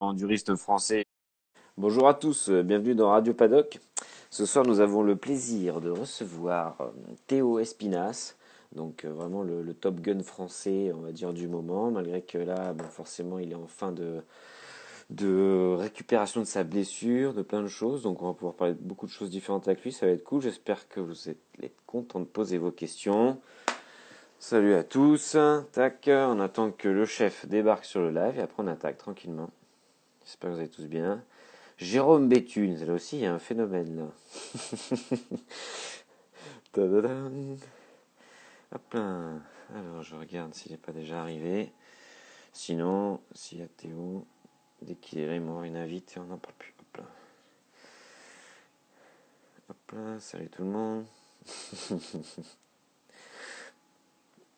Enduriste français. Bonjour à tous, bienvenue dans Radio Paddock. Ce soir, nous avons le plaisir de recevoir Théo Espinas, donc vraiment le Top Gun français, on va dire, du moment, malgré que là, bon, forcément, il est en fin de récupération de sa blessure, de plein de choses, donc on va pouvoir parler de beaucoup de choses différentes avec lui, ça va être cool, j'espère que vous êtes contents de poser vos questions. Salut à tous, tac, on attend que le chef débarque sur le live et après on attaque tranquillement. J'espère que vous allez tous bien. Jérôme Béthune, là aussi il y a un phénomène là. Tadadam. Hop là. Alors je regarde s'il n'est pas déjà arrivé. Sinon, s'il y a Théo, dès qu'il est là, il m'envoie une invite et on n'en parle plus. Hop là. Hop là, salut tout le monde.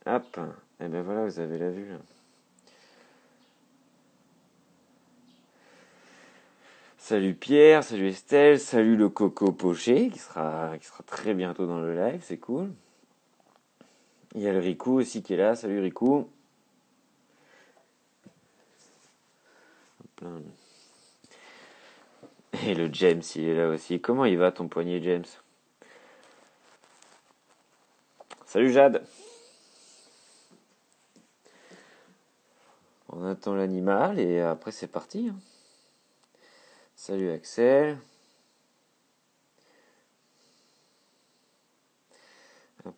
Hop. Et ben voilà, vous avez la vue là. Salut Pierre, salut Estelle, salut le Coco Poché qui sera très bientôt dans le live, c'est cool. Il y a le Rico aussi qui est là, salut Rico. Et le James, il est là aussi. Comment il va ton poignet, James? Salut Jade. On attend l'animal et après c'est parti. Salut Axel. Hop.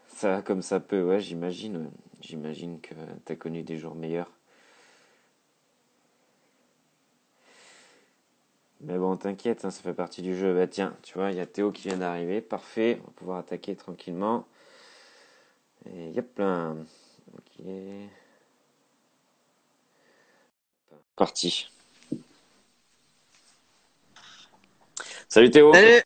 Ça va comme ça peut, ouais, j'imagine. J'imagine que t'as connu des jours meilleurs. Mais bon, t'inquiète, ça fait partie du jeu. Bah tiens, tu vois, il y a Théo qui vient d'arriver. Parfait, on va pouvoir attaquer tranquillement. Et yep là. Ok. Parti. Salut Théo. Salut,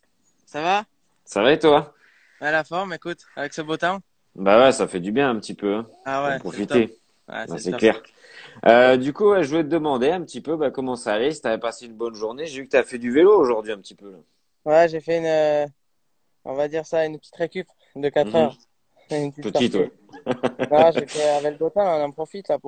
ça va? Ça va et toi? Ouais, la forme, écoute, avec ce beau temps? Bah ouais, ça fait du bien un petit peu. Ah Faut en ouais, c'est le top. profiter. Ouais, Bah, c'est le c'est top. clair. C'est le top. Du coup, ouais, je voulais te demander un petit peu comment ça allait, si t'avais passé une bonne journée. J'ai vu que t'as fait du vélo aujourd'hui un petit peu là. Ouais, j'ai fait on va dire ça, une petite récup de 4 Mhm. heures. Une petite Petite, sortie. ouais. Là, j'ai fait avec le beau temps, on en profite là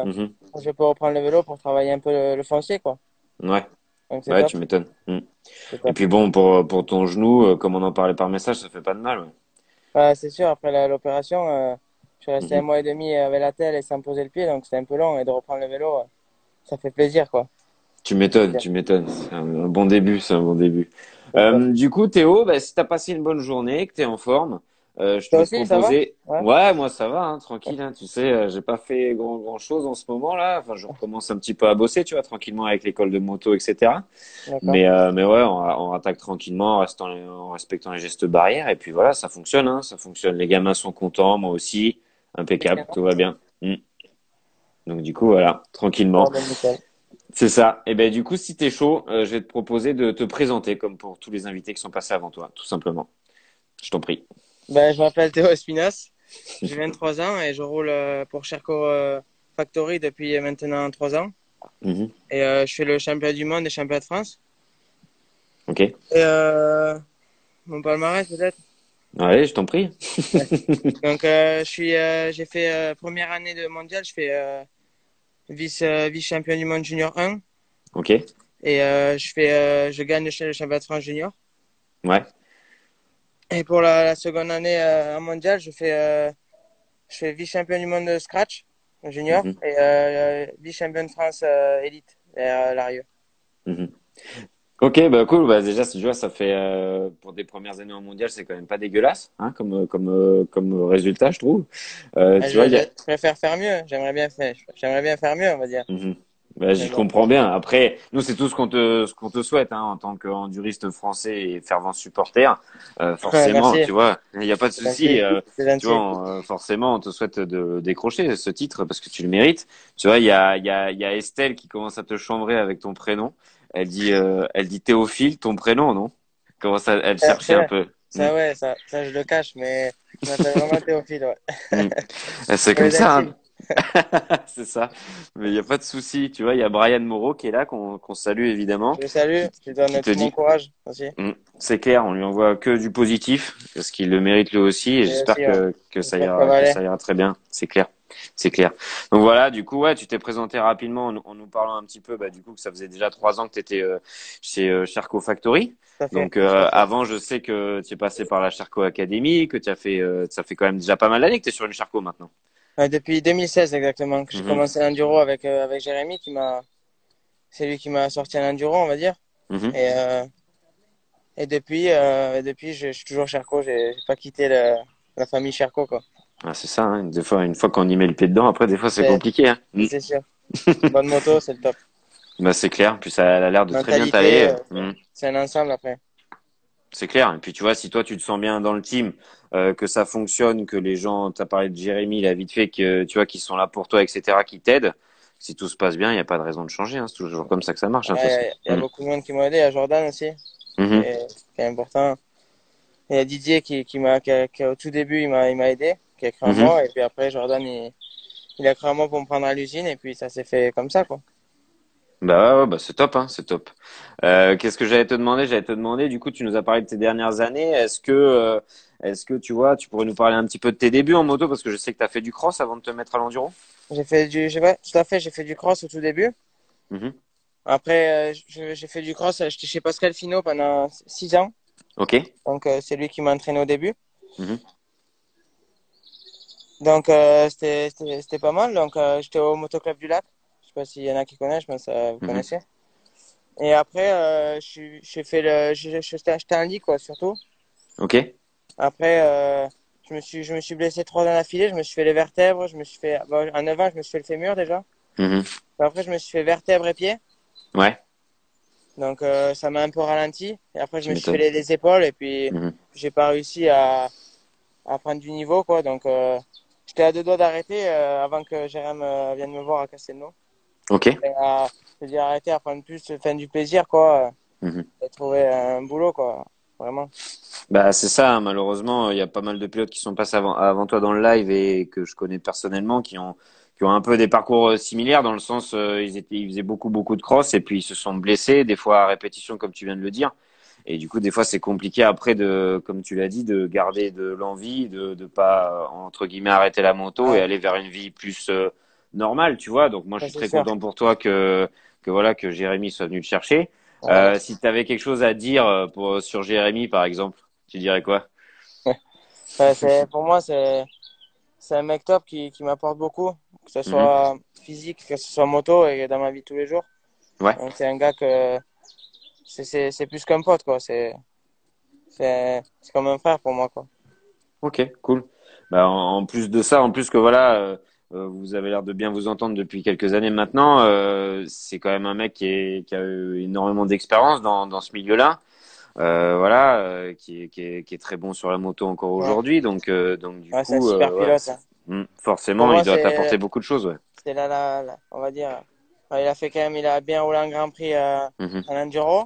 Mhm. je peux reprendre le vélo pour travailler un peu le foncier, quoi. Ouais, Donc c'est ouais, top, tu m'étonnes. Mhm. c'est Et top. puis bon, pour ton genou, comme on en parlait par message, ça fait pas de mal, ouais. Ouais, c'est sûr, après l'opération, je suis resté un Mhm. mois et demi avec la telle et sans poser le pied, donc c'était un peu long, et de reprendre le vélo, ça fait plaisir, quoi. Tu Ça fait m'étonnes, plaisir. tu m'étonnes. C'est un bon début, c'est un bon début. C'est top. Du coup, Théo, bah, si t'as passé une bonne journée, que t'es en forme, je Toi vais te aussi, ça va? proposer. Ouais, Ouais, moi ça va, hein, tranquille. Hein, tu sais, j'ai pas fait grand chose en ce moment là. Enfin, je recommence un petit peu à bosser, tu vois, tranquillement avec l'école de moto, etc. d'accord. Mais ouais, on attaque tranquillement, en respectant les gestes barrières. Et puis voilà, ça fonctionne, hein, ça fonctionne. Les gamins sont contents, moi aussi, impeccable, tout va bien. Donc du coup, voilà, Ah, tranquillement. ben, nickel. C'est ça. Et ben du coup, si t'es chaud, je vais te proposer de te présenter comme pour tous les invités qui sont passés avant toi, tout simplement. Je t'en prie. Ben, je m'appelle Théo Espinas, j'ai 23 ans et je roule pour Sherco Factory depuis maintenant 3 ans. Mhm. Et je fais le championnat du monde et championnat de France. Ok. Et mon palmarès peut-être. Allez, je t'en prie. Ouais. Donc j'ai fait première année de mondial, je fais vice champion du monde junior 1 Ok. et je gagne le championnat de France junior. Ouais. Et pour la seconde année en mondial, je fais vice champion du monde de scratch junior Mhm. et vice champion de France élite l'Arieux. Mhm. Ok, bah cool. Bah déjà, tu vois, ça fait pour des premières années en mondial, c'est quand même pas dégueulasse, hein, comme résultat, je trouve. Tu vois, il y a. Je préfère faire mieux. J'aimerais bien faire mieux, on va dire. Mhm. Bah, Mais j'y bon. comprends bien. Après, nous, c'est tout ce qu'on te souhaite, hein, en tant qu'enduriste français et fervent supporter. Forcément, Merci, tu vois, il n'y a pas de c'est gentil. souci. C'est Tu gentil. vois, forcément, on te souhaite de décrocher ce titre parce que tu le mérites. Tu vois, il y a Estelle qui commence à te chambrer avec ton prénom. Elle dit Théophile, ton prénom, non? Commence à elle chercher C'est un vrai. peu. Mm. Ça, ouais, ça, je le cache, mais je m'appelle vraiment Théophile, ouais. Mm. C'est Pour comme les ça, hein. intimes. C'est ça. Mais il n'y a pas de souci. Tu vois, il y a Brian Moreau qui est là, qu'on salue évidemment, Je le salue, qui, je lui qui donne te tout mon dit, courage aussi. C'est clair, on lui envoie que du positif, parce qu'il le mérite lui aussi, et Et j'espère aussi, ouais. J'espère que ça va que aller. ça ira très bien. C'est clair. C'est clair. Donc voilà, du coup, ouais, tu t'es présenté rapidement en nous parlant un petit peu, bah, du coup, que ça faisait déjà 3 ans que tu étais chez Charco Factory. Tout à fait, Donc tout à fait. avant, je sais que tu es passé par la Charco Academy, que tu as fait, ça fait quand même déjà pas mal d'années que tu es sur une Charco maintenant. Depuis 2016 exactement, que j'ai Mhm, commencé l'enduro avec Jérémy, c'est lui qui m'a sorti un enduro, on va dire. mhm. Et, euh, depuis, je suis toujours Charcot. J'ai pas quitté la famille Charcot, quoi. Ah, c'est ça, hein. Des fois, une fois qu'on y met le pied dedans, après, des fois, c'est C'est, compliqué, hein. c'est sûr. Bonne moto, c'est le top. Bah, c'est clair. Puis ça a l'air de très bien Mentalité, t'aller. c'est un ensemble après. C'est clair. Et puis tu vois, si toi tu te sens bien dans le team, que ça fonctionne, que les gens, t'as parlé de Jérémy, là vite fait, que tu vois, qui sont là pour toi, etc., qui t'aident. Si tout se passe bien, il n'y a pas de raison de changer. Hein. C'est toujours comme ça que ça marche, hein, de toute façon. Il y a beaucoup de monde qui m'a aidé. Il y a Jordan aussi, Mhm. qui est important. Il y a Didier au tout début, il m'a aidé, qui a cru en Mhm. moi. Et puis après, Jordan, il a cru en moi pour me prendre à l'usine. Et puis ça s'est fait comme ça, quoi. Bah ouais, ouais, bah c'est top, hein, c'est top. Qu'est-ce que j'allais te demander? J'allais te demander, du coup, tu nous as parlé de tes dernières années. Est-ce que tu vois, tu pourrais nous parler un petit peu de tes débuts en moto, parce que je sais que tu as fait du cross avant de te mettre à l'enduro. Ouais, tout à fait, j'ai fait du cross au tout début. Mhm. Après, j'ai fait du cross, j'étais chez Pascal Finot pendant 6 ans. Ok. Donc, c'est lui qui m'a entraîné au début. Mhm. Donc, c'était pas mal. Donc, j'étais au Motoclub du Lac. Je sais pas s'il y en a qui connaissent, je pense que vous Mhm. connaissez. Et après, j'ai fait j'étais en ligue, quoi, surtout. Ok. Après, je me suis blessé 3 ans d'affilée. Je me suis fait les vertèbres. Bon, en 9 ans, je me suis fait le fémur déjà. Mhm. Puis après, je me suis fait vertèbres et pieds. Ouais, Donc, ça m'a un peu ralenti. Et après, je tu me suis fait m'étonnes. les épaules. Et puis, Mhm. j'ai pas réussi à prendre du niveau, quoi. Donc, j'étais à 2 doigts d'arrêter avant que Jérém vienne me voir à Castelnau. Ok. Et je dis arrêter à prendre plus, faire du plaisir, quoi. Mhm. Et trouver un boulot, quoi. Vraiment. Bah c'est ça, hein. Malheureusement, il y a pas mal de pilotes qui sont passés avant toi dans le live et que je connais personnellement qui ont un peu des parcours similaires dans le sens ils faisaient beaucoup de cross et puis ils se sont blessés des fois à répétition comme tu viens de le dire et du coup des fois c'est compliqué après de comme tu l'as dit de garder de l'envie de pas entre guillemets arrêter la moto et Ouais, aller vers une vie plus normale, tu vois. Donc moi je ça, suis c'est très sûr. content pour toi que voilà que Jérémy soit venu te chercher. Ouais, merci. Si tu avais quelque chose à dire sur Jérémy par exemple. Tu dirais quoi? Pour moi, c'est un mec top qui m'apporte beaucoup, que ce Mhm. soit physique, que ce soit moto et dans ma vie de tous les jours. Ouais. Donc, c'est un gars que c'est plus qu'un pote, quoi. C'est comme un frère pour moi, quoi. Ok, cool. Bah, en plus de ça, en plus que voilà, vous avez l'air de bien vous entendre depuis quelques années maintenant. C'est quand même un mec qui a eu énormément d'expérience dans ce milieu-là. Voilà, qui est très bon sur la moto encore Ouais, aujourd'hui. Donc du ouais, c'est un coup, super ouais, pilote, hein. Pour forcément, il moi, doit t'apporter beaucoup de choses, ouais. c'est on va dire, il a fait quand même, il a bien roulé un Grand Prix Mhm, en enduro.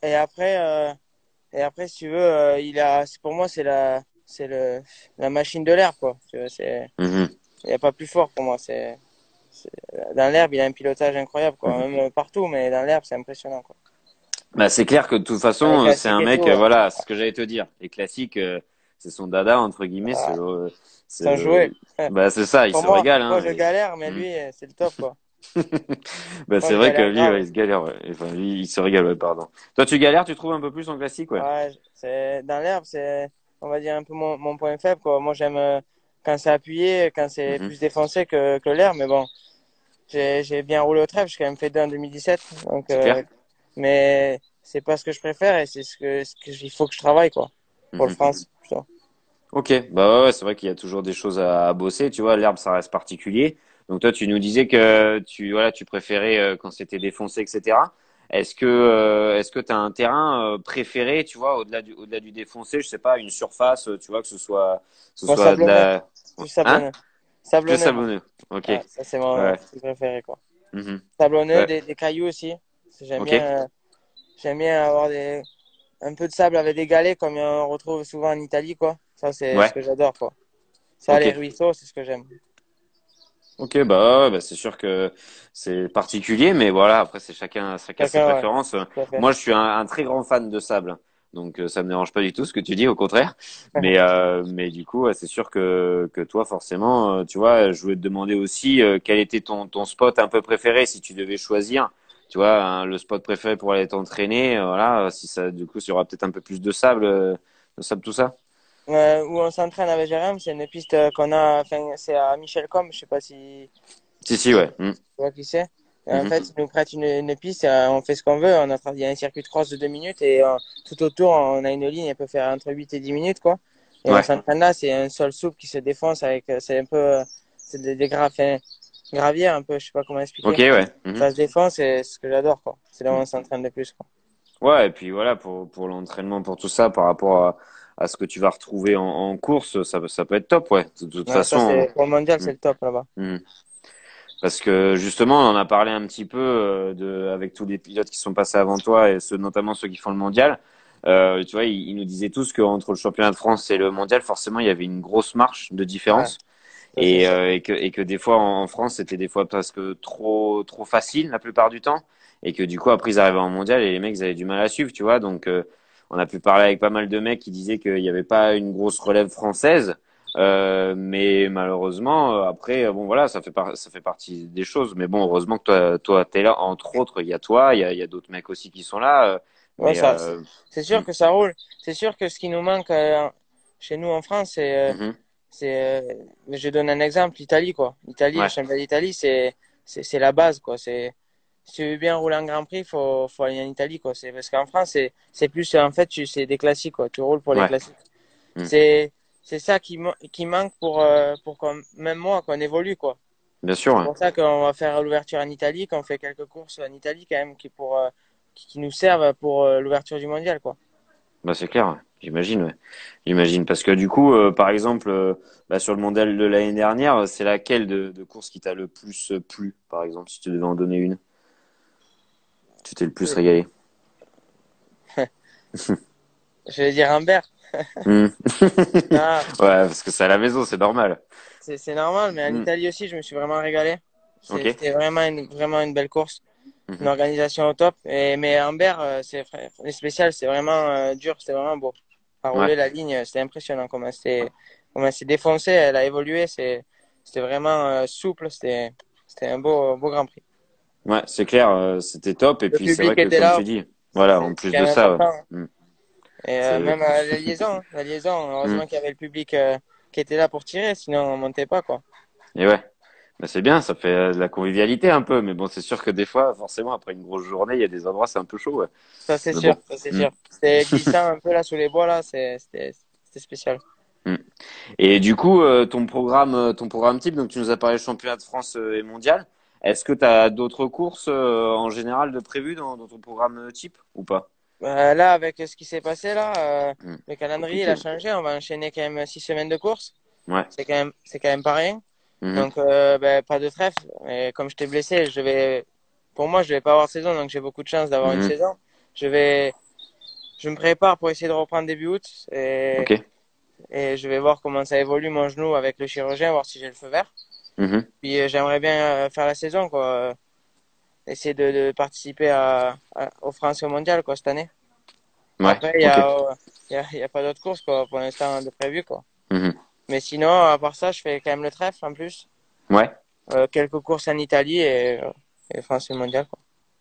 Et après, si tu veux, pour moi, la machine de l'herbe, quoi. Tu vois, mhm, il n'y a pas plus fort pour moi. C'est- Dans l'herbe, il a un pilotage incroyable, quoi. mhm. Même partout, mais dans l'herbe, c'est impressionnant, quoi. Bah, c'est clair que de toute Dans les façon, c'est classiques un et mec, tout, voilà, c'est ce que j'allais te dire. Les classiques, c'est son dada, entre guillemets, ah, c'est sans jouer. bah, c'est ça, il Pour se régale, moi, hein. je galère, mais Hmm. lui, c'est le top, quoi. Bah, Moi, c'est je vrai que galère lui, ouais, grave. il se galère, ouais. Enfin, lui, il se régale, ouais, pardon. Toi, tu galères, tu trouves un peu plus en classique, ouais. Ouais, dans l'herbe, on va dire, un peu mon point faible, quoi. Moi, j'aime quand c'est appuyé, quand c'est Mhm. plus défoncé que l'herbe, mais bon. J'ai bien roulé au trèfle, j'ai quand même fait deux en 2017. Donc, C'est clair? mais c'est pas ce que je préfère et c'est il faut que je travaille, quoi. Pour le Mhm. France, plutôt. Ok, bah ouais, ouais, c'est vrai qu'il y a toujours des choses à bosser, tu vois, l'herbe, ça reste particulier. Donc toi, tu nous disais que voilà, tu préférais quand c'était défoncé, etc. Est-ce que tu as un terrain préféré, tu vois, au-delà du défoncé, je sais pas, une surface, tu vois, que ce Moi, soit de sablonneux, la, plus hein? sablonneux. Que Sablonneux, moi. sablonneux. Ok. Ouais, ça, c'est mon Ouais. style préféré, quoi. Mhm. Sablonneux, Ouais. des cailloux aussi. Ok. J'aime bien avoir un peu de sable avec des galets, comme on retrouve souvent en Italie, quoi. Ça, c'est ce Ouais. que j'adore, quoi. Ça, Ok. les ruisseaux, c'est ce que j'aime. Ok, bah, ouais, bah c'est sûr que c'est particulier, mais voilà, après c'est chacun ses Chacun, ouais, préférences. tout à fait. Moi, je suis un très grand fan de sable, donc ça me dérange pas du tout ce que tu dis, au contraire. Mais du coup, ouais, c'est sûr que toi, forcément, tu vois, je voulais te demander aussi quel était ton spot un peu préféré si tu devais choisir. Tu vois, le spot préféré pour aller t'entraîner, voilà, si ça, du coup, il y aura peut-être un peu plus de sable, tout ça. Où on s'entraîne avec Jérém, c'est une piste qu'on a, enfin, c'est à Michelcom, je sais pas Si, si, si ouais. tu vois qui c'est. Et en Mhm. fait, ils nous prêtent une piste, on fait ce qu'on veut. Il y a un circuit de cross de 2 minutes et tout autour, on a une ligne, elle peut faire entre 8 et 10 minutes, quoi. Et on Ouais. s'entraîne là, c'est un sol souple qui se défonce avec, c'est un peu, c'est enfin, gravière un peu, je sais pas comment Ok, expliquer. ouais. Mhm. Ça se défonce, c'est ce que j'adore, quoi. C'est là où Mhm. on s'entraîne le plus, quoi. Ouais, et puis voilà, pour l'entraînement, pour tout ça, par rapport à ce que tu vas retrouver en course, ça peut être top, ouais. De toute Ouais, ça, façon, c'est, pour le mondial, mm, c'est le top, là-bas. mm. Parce que justement, on en a parlé un petit peu avec tous les pilotes qui sont passés avant toi et notamment ceux qui font le mondial. Tu vois, ils nous disaient tous qu'entre le championnat de France et le mondial, forcément, il y avait une grosse marche de Ouais, différence ça, c'est sûr. et que des fois en France, c'était des fois presque trop facile la plupart du temps et que du coup après ils arrivaient en mondial et les mecs ils avaient du mal à suivre, tu vois. Donc on a pu parler avec pas mal de mecs qui disaient qu'il n'y avait pas une grosse relève française. Mais malheureusement, après, bon voilà, ça fait partie des choses. Mais bon, heureusement que toi, t'es là. Entre autres, il y a toi, il y a d'autres mecs aussi qui sont là. Ouais, Mais c'est sûr mm, que ça roule. C'est sûr que ce qui nous manque chez nous en France, mhm, je donne un exemple, l'Italie, quoi. L'Italie, le ouais, championnat d'Italie, c'est la base, quoi. Si tu veux bien rouler en Grand Prix, faut aller en Italie, quoi. C'est parce qu'en France, c'est plus, en fait, c'est des classiques, quoi. Tu roules pour les ouais, classiques. mm, C'est ça qui manque pour même moi, qu'on évolue, quoi. bien sûr, C'est ouais. pour ça qu'on va faire l'ouverture en Italie, qu'on fait quelques courses en Italie, quand même, qui nous servent pour l'ouverture du mondial, quoi. Bah c'est clair, ouais. J'imagine, ouais. J'imagine parce que du coup, par exemple, bah, sur le mondial de l'année dernière, c'est laquelle de course qui t'a le plus plu, par exemple, si tu devais en donner une, tu t'es le plus régalé. Je vais dire Humbert. Hmm. Ah, Ouais, parce que c'est à la maison, c'est normal. c'est normal, mais en Hmm. Italie aussi, je me suis vraiment régalé. Ok. C'était vraiment une belle course, une Mhm. organisation au top. Mais Humbert, les spéciales, c'est vraiment dur, c'était vraiment beau. À Ouais, rouler la ligne, c'était impressionnant comment elle s'est défoncée, elle a évolué, c'était vraiment souple, c'était un beau Grand Prix. ouais, c'est clair, c'était top. Et Le puis c'est public vrai que était comme là, tu dis, voilà, en c'est plus quand de même ça, ouais. important. Hmm. Et C'est, même la liaison, hmm. heureusement qu'il y avait le public qui était là pour tirer, sinon on montait pas, quoi. Et ouais, bah, c'est bien, ça fait de la convivialité un peu. Mais bon, c'est sûr que des fois, forcément, après une grosse journée, il y a des endroits, c'est un peu chaud, ouais. Ça, c'est Mais sûr, bon. ça, c'est Hmm. sûr. C'était glissant un peu là sous les bois, là, c'était spécial. Hmm. Et du coup, ton programme type, donc tu nous as parlé championnat de France et mondial. Est-ce que tu as d'autres courses en général de prévues dans ton programme type ou pas? Là, avec ce qui s'est passé, là, Hmm. le calendrier, il Compliqué, a ouais. changé. On va enchaîner quand même 6 semaines de course. Ouais. C'est quand même pas rien. Mhm. Donc, ben, pas de trêve. Et comme je t'ai blessé, pour moi, je vais pas avoir de saison, donc j'ai beaucoup de chance d'avoir une Mhm. saison. Je vais, je me prépare pour essayer de reprendre début août Ok. et je vais voir comment ça évolue mon genou avec le chirurgien, voir si j'ai le feu vert. Mhm. Puis, j'aimerais bien faire la saison, quoi. Essayer de participer aux France et au Mondial, quoi, cette année. Ouais. Après, Ok. il y a pas d'autres courses, quoi, pour l'instant, de prévu, quoi. Mhm. Mais sinon, à part ça, je fais quand même le trèfle, en plus. Ouais. Quelques courses en Italie et France et le Mondial, quoi.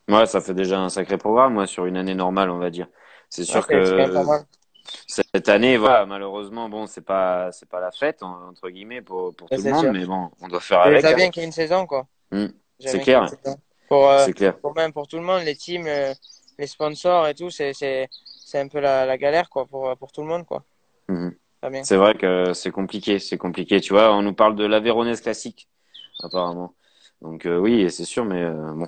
Ouais, ça fait déjà un sacré programme, moi, sur une année normale, on va dire. C'est Ouais, sûr c'est quand même pas que mal. cette année, voilà, malheureusement, bon, c'est pas la fête, entre guillemets, pour Ça, tout le c'est monde, sûr. mais bon, on doit faire Mais avec, j'aimerais hein. bien qu'il y ait une saison, quoi. Mhm. J'aimerais C'est bien qu'il y ait une clair, saison. Pour, euh, c'est clair. même pour tout le monde, les teams, les sponsors et tout, c'est un peu la galère, quoi, pour tout le monde, quoi. Mhm. Très bien. C'est vrai que c'est compliqué, tu vois. On nous parle de l'Aveyronnaise classique, apparemment. Donc oui, c'est sûr, mais bon,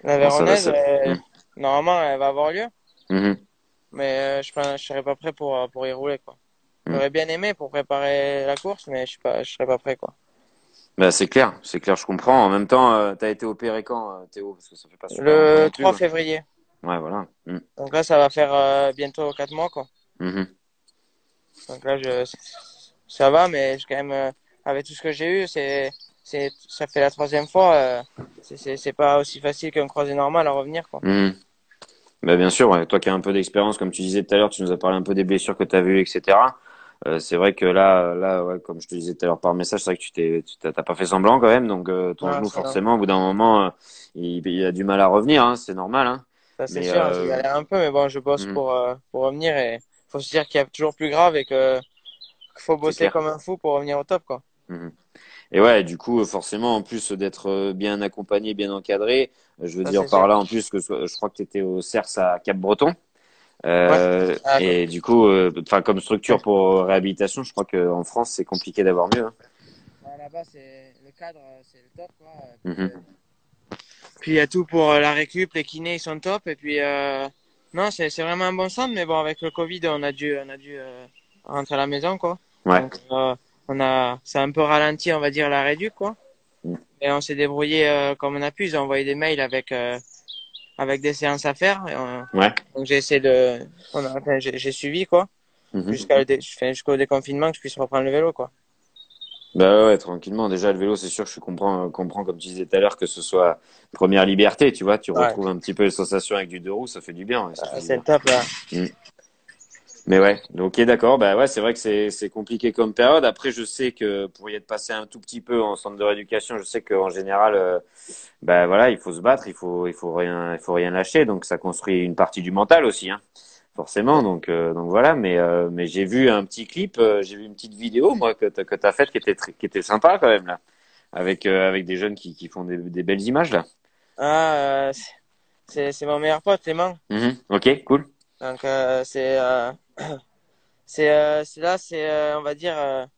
La bon, ça va, Véronèse, ça. Mhm. normalement, elle va avoir lieu, Mhm. mais je serai pas prêt pour y rouler, quoi. Mhm. J'aurais bien aimé pour préparer la course, mais je serais pas prêt, quoi. Bah, c'est clair, je comprends. En même temps, t'as été opéré quand, Théo? Parce que ça fait pas super longtemps Le non plus, 3 quoi. février. Ouais, voilà. Mhm. Donc là, ça va faire bientôt 4 mois, quoi. Mhm. Donc là, ça va, mais avec tout ce que j'ai eu, ça fait la troisième fois. C'est pas aussi facile qu'un croisé normal à revenir, quoi. Mhm. Bah, bien sûr, ouais. Toi qui as un peu d'expérience, comme tu disais tout à l'heure, tu nous as parlé un peu des blessures que tu as vues, etc. C'est vrai que là, ouais, comme je te disais tout à l'heure par message, c'est vrai que t'as pas fait semblant quand même. Donc ton Ouais, genou, forcément, au bout d'un moment, il a du mal à revenir, hein, c'est normal, hein. ça c'est Mais sûr, j'ai galéré un peu, mais bon, je bosse mhm, pour revenir et faut se dire qu'il y a toujours plus grave et que qu'il faut c'est bosser clair. comme un fou pour revenir au top, quoi. Mhm. Et ouais, du coup, forcément, en plus d'être bien accompagné, bien encadré, je veux Ça dire c'est par sûr. là, en plus que je crois que tu étais au CERS à Cap-Breton. Ouais. Ah, quoi. Et du coup, enfin, comme structure pour réhabilitation, je crois qu'en France, c'est compliqué d'avoir mieux, hein. Ouais, là-bas, c'est le cadre, c'est le top, quoi. Mhm. Puis il y a tout pour la récup, les kinés ils sont top et puis non, c'est vraiment un bon centre, mais bon avec le Covid, on a dû rentrer à la maison, quoi. Ouais. Donc ça a un peu ralenti, on va dire la réduc, quoi. Mhm. Et on s'est débrouillé comme on a pu, ils ont envoyé des mails avec des séances à faire. Ouais. Donc j'ai essayé de enfin, j'ai suivi, quoi, Mhm. jusqu'au déconfinement que je puisse reprendre le vélo, quoi. Bah ouais, ouais, tranquillement. Déjà, le vélo, c'est sûr, comprends, comme tu disais tout à l'heure, que ce soit première liberté, tu vois, tu Ouais, retrouves un petit peu les sensations avec du deux roues, ça fait du bien, ouais, ça fait du c'est le bien. top là. Mhm. Mais ouais, ok, d'accord. Bah ouais, c'est vrai que c'est compliqué comme période. Après, je sais que pour y être passé un tout petit peu en centre de rééducation, je sais qu'en général, bah voilà, il faut se battre, il faut rien lâcher. Donc ça construit une partie du mental aussi, hein, forcément. Donc voilà. Mais j'ai vu un petit clip, j'ai vu une petite vidéo moi que t'as faite qui était sympa quand même là, avec des jeunes qui font des belles images là. Ah, c'est mon meilleur pote, Clément. Mhm. Ok, cool. Donc on va dire,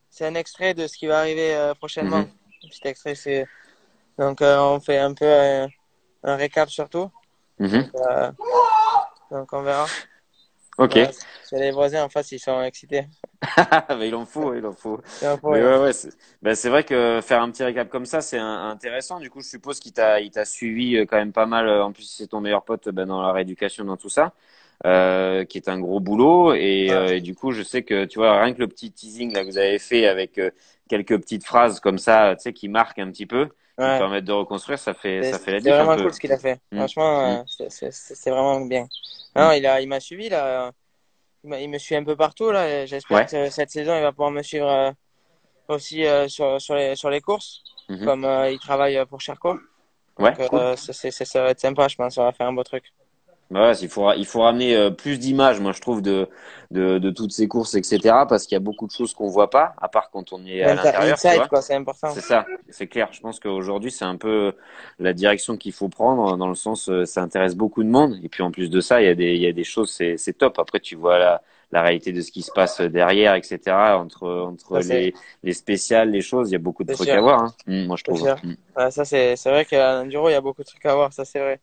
c'est un extrait de ce qui va arriver prochainement. Mhm. Un petit extrait, c'est donc on fait un peu un récap sur tout. Donc, Mhm. donc on verra. Ok. Voilà, c'est les voisins en face, ils sont excités. Mais il en faut, il en faut. Il en faut, Mais il en ouais, faut. ouais, c'est vrai que faire un petit récap comme ça, c'est intéressant. Du coup, je suppose il t'a suivi quand même pas mal. En plus, c'est ton meilleur pote dans la rééducation, dans tout ça, qui est un gros boulot. Et du coup, je sais que tu vois, rien que le petit teasing là que vous avez fait avec quelques petites phrases comme ça, tu sais, qui marquent un petit peu, qui te Ouais, permettent de reconstruire, c'est ça fait la c'est diff un vraiment peu. cool ce qu'il a fait. Mm, mm, Franchement, c'est vraiment bien. mm. Non, il m'a suivi là. Il me suit un peu partout là. J'espère Ouais. que cette saison, il va pouvoir me suivre aussi sur les courses, Mhm. comme il travaille pour Sherco. Ouais, Donc cool. ça va être sympa, je pense. On va faire un beau truc. Bah ouais, il faut ramener plus d'images, moi je trouve, de toutes ces courses, etc. Parce qu'il y a beaucoup de choses qu'on voit pas, à part quand on est à l'intérieur, tu L'insight, vois. quoi, c'est important. C'est ça, c'est clair. Je pense qu'aujourd'hui, c'est un peu la direction qu'il faut prendre, dans le sens, ça intéresse beaucoup de monde. Et puis en plus de ça, il y a des choses, c'est top. Après, tu vois la réalité de ce qui se passe derrière, etc. Entre Ça, les spéciales, les choses, il y a beaucoup de c'est trucs à sûr. voir, hein. Moi je C'est trouve. sûr. Ouais, ça, c'est vrai qu'à l'enduro, il y a beaucoup de trucs à voir, ça, c'est vrai.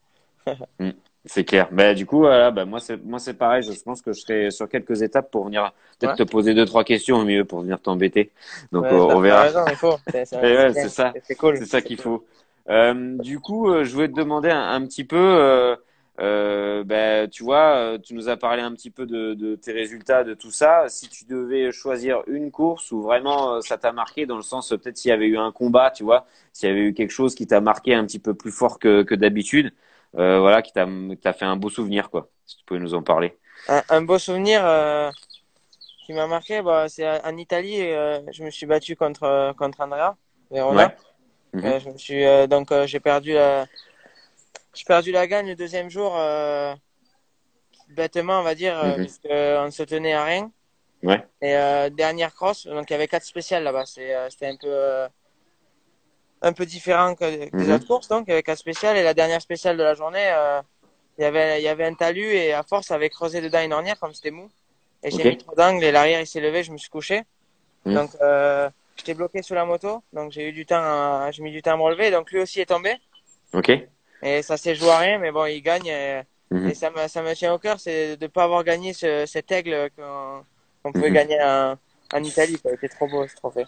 Mm, c'est clair. Bah, du coup, voilà, bah, moi, c'est pareil. Je pense que je serai sur quelques étapes pour venir peut-être Ouais, te poser deux, trois questions au mieux pour venir t'embêter. Donc, ouais, on t'as verra. raison, il faut. Et C'est ouais, bien. C'est c'est cool. ça C'est qu'il cool. faut. Du coup, je voulais te demander un petit peu, bah, tu vois, tu nous as parlé un petit peu de tes résultats, de tout ça. Si tu devais choisir une course où vraiment ça t'a marqué, dans le sens peut-être s'il y avait eu un combat, tu vois, s'il y avait eu quelque chose qui t'a marqué un petit peu plus fort que d'habitude, voilà, qui t'a fait un beau souvenir, quoi. Si tu pouvais nous en parler. Un beau souvenir qui m'a marqué, bah, c'est en Italie, je me suis battu contre Andrea Verona. Ouais. Mhm. J'ai perdu la gagne le deuxième jour, bêtement, on va dire, Mhm. parce qu'on se tenait à rien. Ouais. Et dernière cross, donc il y avait quatre spéciales là-bas. C'était un peu différent que des autres Mhm. courses, donc il y avait quatre spéciales. Et la dernière spéciale de la journée, il y avait un talus et à force, ça avait creusé dedans une ornière comme c'était mou. Et j'ai Ok. mis trop d'angle et l'arrière il s'est levé, je me suis couché. Mhm. Donc j'étais bloqué sous la moto, donc j'ai mis du temps à me relever. Donc lui aussi est tombé Ok. et ça s'est joué à rien, mais bon, il gagne et Mhm. ça me tient au cœur, c'est de ne pas avoir gagné cet aigle qu'on pouvait Mhm. gagner en Italie. Ça a été trop beau ce trophée.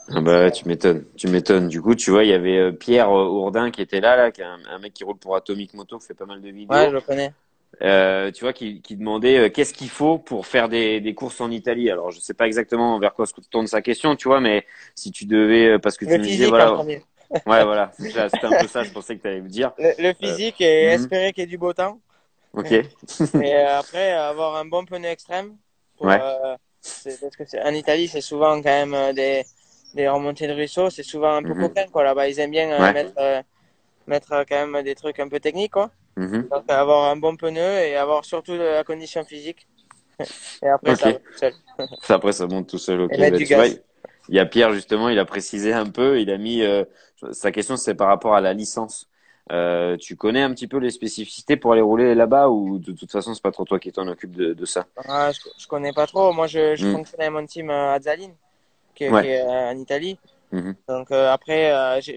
Ah bah ouais, tu m'étonnes, tu m'étonnes. Du coup, tu vois, il y avait Pierre Ourdin qui était là, qui est un mec qui roule pour Atomic Moto, qui fait pas mal de Ouais, je vidéos. le connais. tu vois, qui demandait qu'est-ce qu'il faut pour faire des courses en Italie. Alors, je sais pas exactement vers quoi se tourne sa question, tu vois, mais si tu devais, parce que tu Le me disais, physique en voilà, premier. ouais, voilà, c'était un peu ça, je pensais que tu allais me dire. Le Euh, physique et mhm, espérer qu'il y ait du beau temps. ok, Et après, avoir un bon pneu extrême. Pour, ouais, parce que en Italie, c'est souvent quand même des remontées de ruisseau. C'est souvent un peu mhm, coquin, quoi. Là-bas, ils aiment bien ouais, mettre quand même des trucs un peu techniques, quoi. mhm, Donc, avoir un bon pneu et avoir surtout de la condition physique. Et après, ok. ça va tout seul. Après, ça monte tout seul, Et ok. mettre Bah, du tu vois, gaz. il y a Pierre, justement, il a précisé un peu, il a mis, sa question, c'est par rapport à la licence. Tu connais un petit peu les spécificités pour aller rouler là-bas ou de toute façon, c'est pas trop toi qui t'en occupe de ça? Ah, je connais pas trop. Moi, je Hmm. fonctionne avec mon team à Zaline, qui Ouais. est en Italie. Mhm. Donc après, je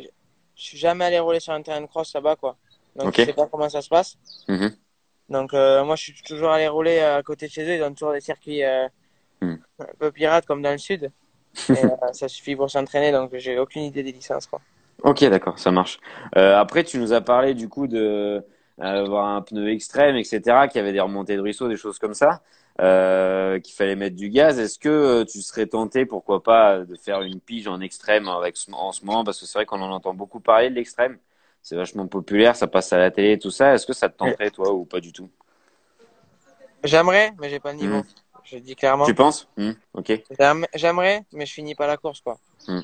suis jamais allé rouler sur un terrain de cross là-bas, quoi. Donc Ok. je sais pas comment ça se passe. Mhm. Donc moi, je suis toujours allé rouler à côté de chez eux. Ils donnent toujours des circuits Mhm. un peu pirates comme dans le sud. Et ça suffit pour s'entraîner. Donc j'ai aucune idée des licences, quoi. Ok, d'accord, ça marche. Après, tu nous as parlé du coup de avoir un pneu extrême, etc., qui avait des remontées de ruisseau, des choses comme ça, qu'il fallait mettre du gaz. Est-ce que tu serais tenté, pourquoi pas, de faire une pige en extrême en ce moment, parce que c'est vrai qu'on en entend beaucoup parler de l'extrême. C'est vachement populaire, ça passe à la télé, et tout ça. Est-ce que ça te tenterait, toi, ou pas du tout? J'aimerais, mais j'ai pas le Hmm. niveau. Je dis Tu clairement. penses? Ok. J'aimerais, mais je finis pas la course, quoi. Hmm.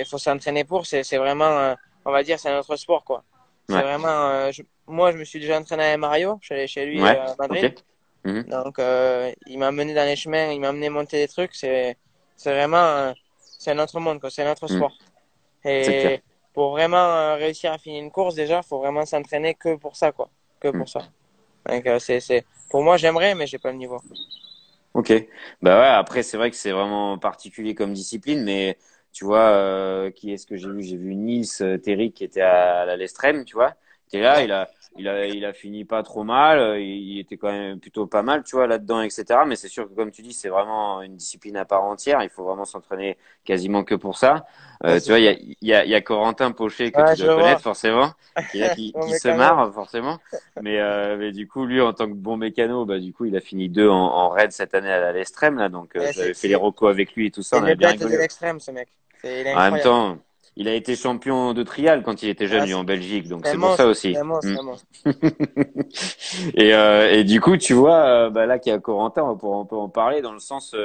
Faut s'entraîner pour. C'est vraiment, on va dire, c'est un autre sport, quoi. C'est Ouais. vraiment, moi, je me suis déjà entraîné avec Mario. Je suis allé chez lui Ouais. à Ok. Madrid. Mhm. Donc, il m'a mené dans les chemins, il m'a amené monter des trucs. C'est vraiment, c'est un autre monde, quoi. C'est un autre Hmm. sport. C'est clair. Et pour vraiment réussir à finir une course, déjà, faut vraiment s'entraîner que pour ça, quoi. Que Hmm. pour ça. Donc, pour moi, j'aimerais, mais j'ai pas le niveau. Ok. Bah ouais, après, c'est vrai que c'est vraiment particulier comme discipline, mais tu vois, qui est-ce que j'ai vu? J'ai vu Niels Terry qui était à la Lestrem, tu vois. Il était là, il a fini pas trop mal, il était quand même plutôt pas mal, tu vois, là-dedans, etc. Mais c'est sûr que comme tu dis, c'est vraiment une discipline à part entière. Il faut vraiment s'entraîner quasiment que pour ça. Ça, Tu c'est vois, sûr. il y a Corentin Pochet que Ouais, tu je dois le connaître vois. forcément, qui est là, Mon qui se mécano. marre forcément. Mais du coup, lui, en tant que bon mécano, bah, du coup, il a fini deux en raid cette année à la Lestrem, là. Donc, Eh, j'avais fait les recos avec lui et tout ça. c'est On une avait bien bête de rigolé. l'extrême, ce mec. Il est En même incroyable. temps, il a été champion de trial quand il était jeune, Ah, lui, en Belgique. Donc, c'est un c'est pour ça monstre. C'est aussi. un monstre, Hmm. c'est un monstre. Et du coup, tu vois, bah, là, qu'il y a Corentin, on peut en parler dans le sens,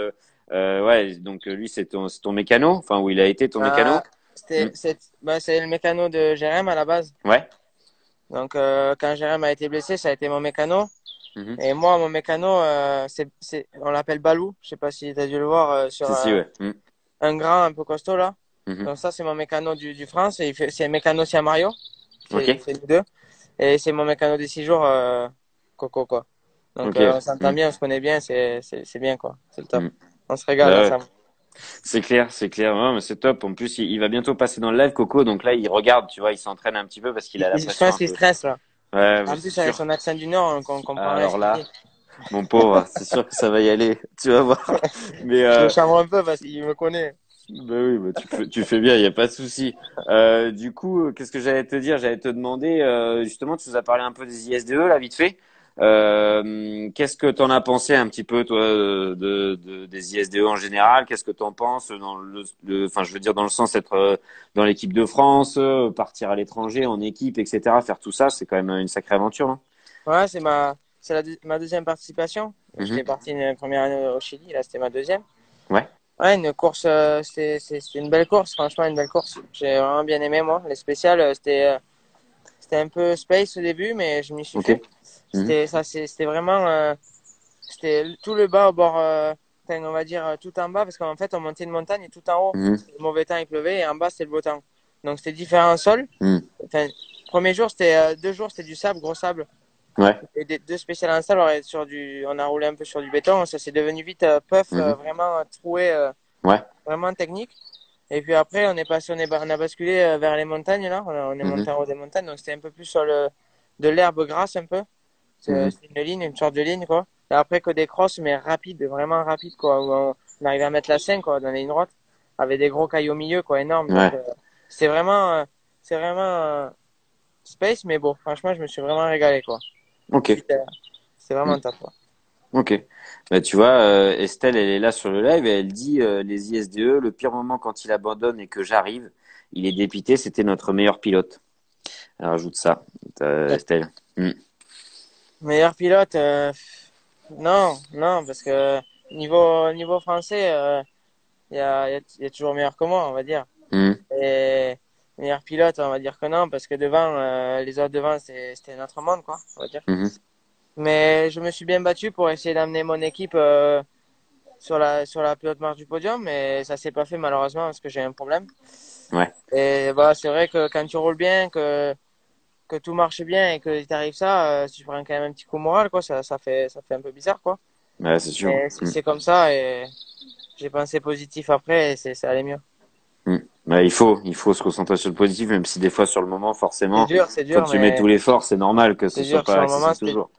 ouais, donc, lui, c'est ton mécano, enfin, où il a été ton mécano. Ah, Hmm. c'est le mécano de Jérém à la base. Ouais. Donc, quand Jérém a été blessé, ça a été mon mécano. Mhm. Et moi, mon mécano, on l'appelle Balou. Je sais pas si tu as dû le voir sur Si, si, ouais. Hmm. un grand un peu costaud là. Mhm. Donc ça, c'est mon mécano du France. Et c'est un mécano aussi à Mario. Ok. C'est nous deux. Et c'est mon mécano des 6 jours, Coco, quoi. Donc Ok, ouais. on s'entend Hmm. bien, on se connaît bien, c'est bien, quoi. C'est le top. Hmm. On se régale Bah ouais. ensemble. C'est clair, c'est clair. Ouais, mais c'est top. En plus, il va bientôt passer dans le live, Coco. Donc là, il regarde, tu vois, il s'entraîne un petit peu parce qu'il a la Je pression pense un qu'il peu. stresse là. Ouais, mais En c'est plus, avec sûr. son accent du Nord, on comprend rien à ce Alors qu'il dit. là, mon pauvre, c'est sûr que ça va y aller. Tu vas voir. Mais Je le chambre un peu parce qu'il me connaît. bah oui, bah tu fais bien, il y a pas de souci. Du coup, qu'est-ce que j'allais te dire? J'allais te demander, justement, tu nous as parlé un peu des ISDE là, vite fait. Qu'est-ce que t'en as pensé un petit peu, toi, des ISDE en général? Qu'est-ce que t'en penses dans enfin, je veux dire dans le sens d'être dans l'équipe de France, partir à l'étranger en équipe, etc. Faire tout ça, c'est quand même une sacrée aventure, non? Ouais, ma deuxième participation. Mhm. J'étais parti une première année au Chili, là c'était ma deuxième. Ouais. Ouais, une course, c'est une belle course, franchement, une belle course. J'ai vraiment bien aimé, moi. Les spéciales, c'était un peu space au début, mais je m'y suis Ok. fait. Mhm. C'était vraiment, c'était tout le bas au bord, enfin, on va dire tout en bas, parce qu'en fait, on montait une montagne et tout en haut, Mhm. c'était le mauvais temps, il pleuvait, et en bas, c'était le beau temps. Donc, c'était différents sols. Mhm. Enfin, premier jour, c'était 2 jours, c'était du sable, gros sable. Ouais. Et deux spéciales en salle, on a roulé un peu sur du béton. Ça s'est devenu vite puff, Mhm. vraiment troué, Ouais. vraiment technique. Et puis après, on a basculé vers les montagnes là. On est Mhm. monté en haut des montagnes, donc c'était un peu plus sur de l'herbe grasse un peu. Mhm. C'est une ligne, une sorte de ligne quoi. Et après que des crosses, mais rapides, vraiment rapides quoi. Où on arrivait à mettre la 5 quoi, dans les lignes droites, avec des gros cailloux au milieu quoi, énormes. Donc Ouais. c'est vraiment, c'est vraiment space, mais bon, franchement, je me suis vraiment régalé quoi. Ok. C'est Mm. vraiment top, quoi. Ok. Bah, tu vois, Estelle, elle est là sur le live et elle dit les ISDE, le pire moment quand il abandonne et que j'arrive, il est dépité, c'était notre meilleur pilote. Elle rajoute ça, Estelle. Mm. Meilleur pilote, non, non, parce que niveau français, il y a toujours meilleur que moi, on va dire. Mm. Et meilleur pilote, on va dire que non, parce que devant, les autres devant, c'était notre monde, quoi, on va dire. Mhm. Mais je me suis bien battu pour essayer d'amener mon équipe sur la plus haute marche du podium, mais ça s'est pas fait malheureusement parce que j'ai un problème. Ouais. Et bah, c'est vrai que quand tu roules bien, que tout marche bien et que t'arrive ça, tu prends quand même un petit coup moral, quoi. Ça fait un peu bizarre, quoi. Ouais, c'est sûr. Mais Mm. c'est comme ça et j'ai pensé positif après et ça allait mieux. Mm. Ouais, il faut se concentrer sur le positif, même si des fois sur le moment, forcément, C'est quand dur, tu mets tout mais l'effort, c'est normal que ce c'est soit dur pas sur le moment, accessible toujours.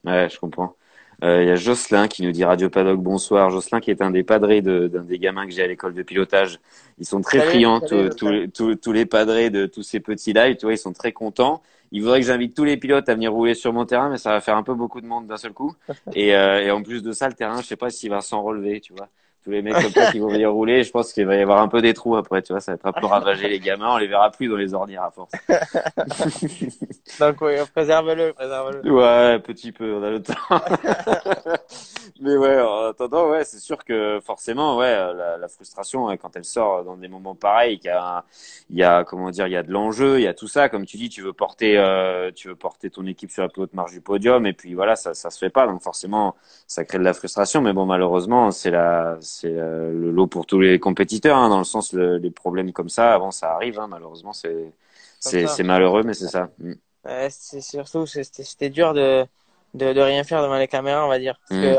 Ouais, je comprends. Il y a Jocelyn qui nous dit Radio Paddock, bonsoir. Jocelyn qui est un des padrés d'un des gamins que j'ai à l'école de pilotage. Ils sont très Salut, friands, salut, Jocelyn. tous les padrés de tous ces petits lives, tu vois, ils sont très contents. Ils voudraient que j'invite tous les pilotes à venir rouler sur mon terrain, mais ça va faire un peu beaucoup de monde d'un seul coup. Et en plus de ça, le terrain, je sais pas s'il va s'en relever, tu vois. Tous les mecs comme ça qui vont venir rouler, je pense qu'il va y avoir un peu des trous après, tu vois, ça va être un peu ravagé les gamins, on les verra plus dans les ornières à force. Donc oui, préserve-le, préserve-le. Ouais, petit peu, on a le temps. Mais ouais, en attendant, ouais, c'est sûr que forcément, ouais, la frustration, ouais, quand elle sort dans des moments pareils, il y a, comment dire, il y a de l'enjeu, il y a tout ça. Comme tu dis, tu veux porter ton équipe sur la plus haute marche du podium, et puis voilà, ça se fait pas. Donc forcément, ça crée de la frustration. Mais bon, malheureusement, le lot pour tous les compétiteurs, hein, dans le sens, les problèmes comme ça, avant, ça arrive, hein, malheureusement, Comme ça. c'est malheureux, mais c'est ça. Mm. C'est surtout, c'était dur de rien faire devant les caméras, on va dire. Parce Mm. que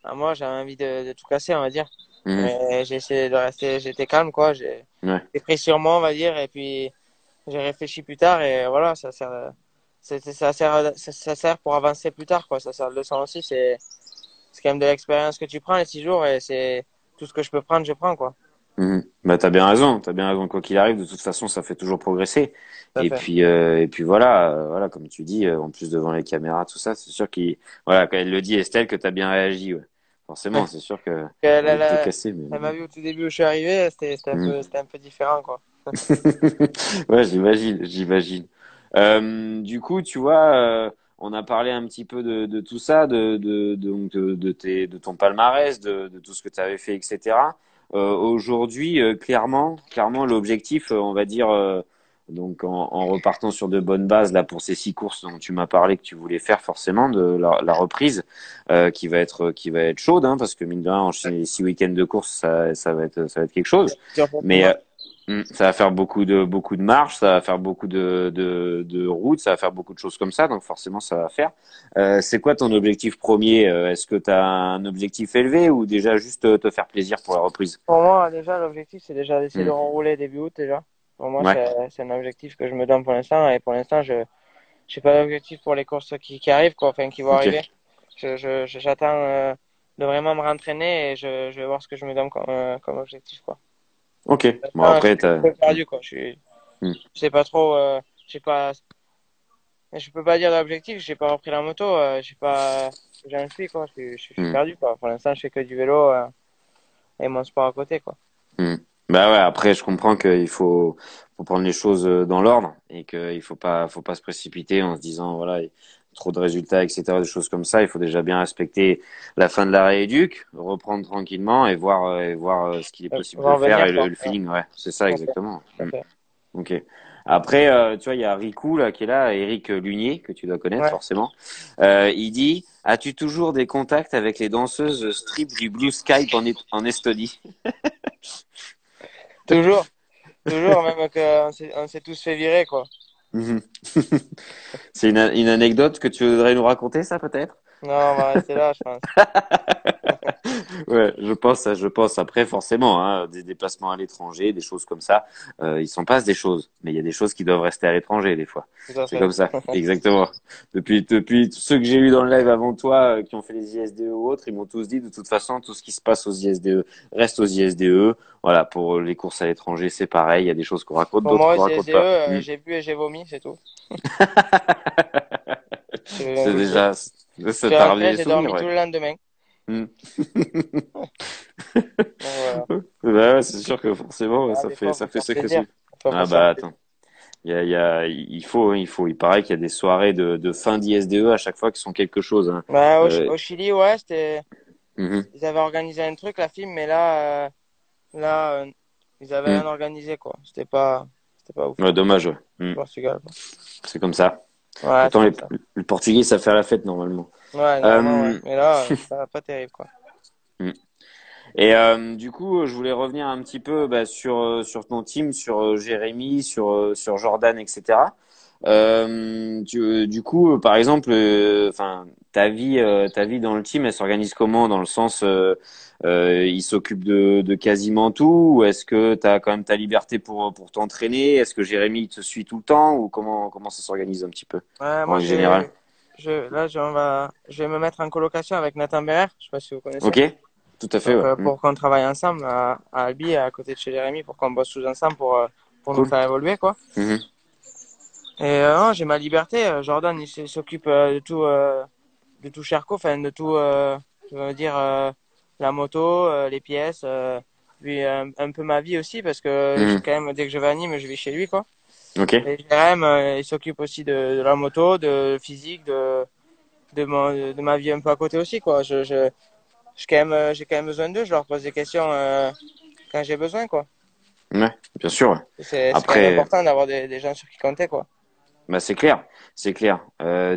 à moi, j'avais envie de tout casser, on va dire. Mm. Mais j'ai essayé de rester, j'étais calme, quoi. Ouais. J'ai pris sur moi, on va dire, et puis j'ai réfléchi plus tard, et voilà, ça sert pour avancer plus tard, quoi. Ça sert de leçon aussi, c'est quand même de l'expérience que tu prends les 6 jours, et c'est tout ce que je peux prendre, je prends, quoi. Mhm. Bah t'as bien raison, t'as bien raison. Quoi qu'il arrive, de toute façon, ça fait toujours progresser. Tout à fait. Et puis voilà, voilà, comme tu dis, en plus devant les caméras, tout ça, c'est sûr qu'il, voilà, quand elle le dit Estelle, que t'as bien réagi, ouais. Forcément, c'est sûr que t'as Elle, envie elle, de te a- casser, mais. Elle m'a vu au tout début où je suis arrivé, Mhm. c'était un peu différent, quoi. Ouais, j'imagine. Du coup, tu vois, on a parlé un petit peu de tout ça, de ton palmarès, de tout ce que tu avais fait, etc. Aujourd'hui, clairement, l'objectif, on va dire, donc en repartant sur de bonnes bases là pour ces 6 courses dont tu m'as parlé que tu voulais faire forcément de la reprise, qui va être chaude, hein, parce que mine de rien, enchaîner les 6 week-ends de course, ça va être quelque chose. Dur pour tout le Mais monde. ça va faire beaucoup de marches, ça va faire beaucoup de routes, ça va faire beaucoup de choses comme ça, donc forcément ça va faire. C'est quoi ton objectif premier? Est-ce que tu as un objectif élevé ou déjà juste te faire plaisir pour la reprise? Pour moi, déjà, l'objectif, c'est déjà d'essayer de Hmm. rouler début août, déjà. Pour moi, Ouais, c'est un objectif que je me donne pour l'instant, et pour l'instant, je pas d'objectif pour les courses qui arrivent, quoi, enfin, qui vont ok, arriver. J'attends, de vraiment me rentraîner et je vais voir ce que je me donne comme objectif, quoi. ok. Pour Bon l'instant, je après suis un t'as. peu perdu, quoi. Hmm. Je sais pas trop, je sais pas, je peux pas dire d'objectif, j'ai pas repris la moto, je sais pas où j'en suis, quoi. Je suis Hmm. perdu, quoi. Pour l'instant, je fais que du vélo, et mon sport à côté, quoi. Hmm. Bah ouais, après je comprends faut prendre les choses dans l'ordre et qu'il faut pas se précipiter en se disant voilà, il y a trop de résultats, etc. Des choses comme ça. Il faut déjà bien respecter la fin de la rééduque, reprendre tranquillement et voir ce qu'il est possible On va de en faire venir, et quoi. le Ouais, feeling, ouais, c'est ça tout à fait, exactement. tout à Hmm. fait. Ok. Après, tu vois, il y a Riku là qui est là, Eric Lunier que tu dois connaître Ouais, forcément. Il dit, as-tu toujours des contacts avec les danseuses strip du Blue Skype en Estonie? toujours, toujours, même qu'on on s'est tous fait virer, quoi. Mhm. C'est une anecdote que tu voudrais nous raconter, ça peut-être? Non, on va rester là, je pense. Ouais, je pense. Après, forcément, hein, des déplacements à l'étranger, des choses comme ça, il s'en passe des choses. Mais il y a des choses qui doivent rester à l'étranger, des fois. Tout à C'est fait. comme ça, exactement. Depuis tous ceux que j'ai eu dans le live avant toi, qui ont fait les ISDE ou autres, ils m'ont tous dit, de toute façon, tout ce qui se passe aux ISDE reste aux ISDE. Voilà, pour les courses à l'étranger, c'est pareil. Il y a des choses qu'on raconte, Pour d'autres moi, qu'on c'est raconte SDE, pas. Hmm. j'ai bu et j'ai vomi, c'est tout. C'est Je, déjà, je ça suis t'a ramené rentré, des j'ai souvenirs, dormi tout ouais. le lendemain. Hmm. Donc voilà. Ouais, ouais, c'est sûr que forcément, ouais, Ah, des fois, ça faut fait faire sacré plaisir. souvenir. Des fois, Ah faut se faire bah plaisir. attends, il faut, hein, il faut. Il paraît qu'il y a des soirées de fin d'ISDE à chaque fois qui sont quelque chose, hein. Bah, Euh, au Chili, ouais, c'était, mhm, ils avaient organisé un truc, la film, mais là, ils avaient mhm. rien organisé, quoi. C'était pas ouf. Ouais, dommage, ouais. Mhm. Portugal, quoi. C'est comme ça. Ouais, c'est Pourtant, comme ça. le Portugais, ça fait la fête normalement. Ouais, normalement, ouais. Euh, Mais là, pas terrible, quoi. mhm. Et du coup, je voulais revenir un petit peu bah, sur ton team, sur Jérémy, sur Jordan, etc. Du coup, par exemple, enfin, ta vie dans le team, elle s'organise comment? Dans le sens, il s'occupe de quasiment tout, ou est-ce que tu as quand même ta liberté pour t'entraîner? Est-ce que Jérémy il te suit tout le temps, ou comment ça s'organise un petit peu, Ouais, en moi, règle générale? je vais me mettre en colocation avec Nathan Bert, je sais pas si vous connaissez. Ok, tout à fait, Donc, ouais. pour qu'on travaille ensemble à Albi, à côté de chez Jérémy, pour qu'on bosse tous ensemble pour nous Cool. faire évoluer, quoi. Mhm. Et non, j'ai ma liberté. Jordan, il s'occupe de tout Charcot, enfin, de tout, je veux dire, la moto, les pièces, puis un peu ma vie aussi, parce que Mhm. quand même, dès que je vais à Nîmes, je vais chez lui, quoi. Ok. Et Jérém, il s'occupe aussi de la moto, de physique, de ma vie un peu à côté aussi, quoi. J'ai quand même besoin d'eux, je leur pose des questions quand j'ai besoin, quoi. Ouais, bien sûr, ouais. C'est quand même Après, important d'avoir des gens sur qui compter, quoi. bah c'est clair, c'est clair.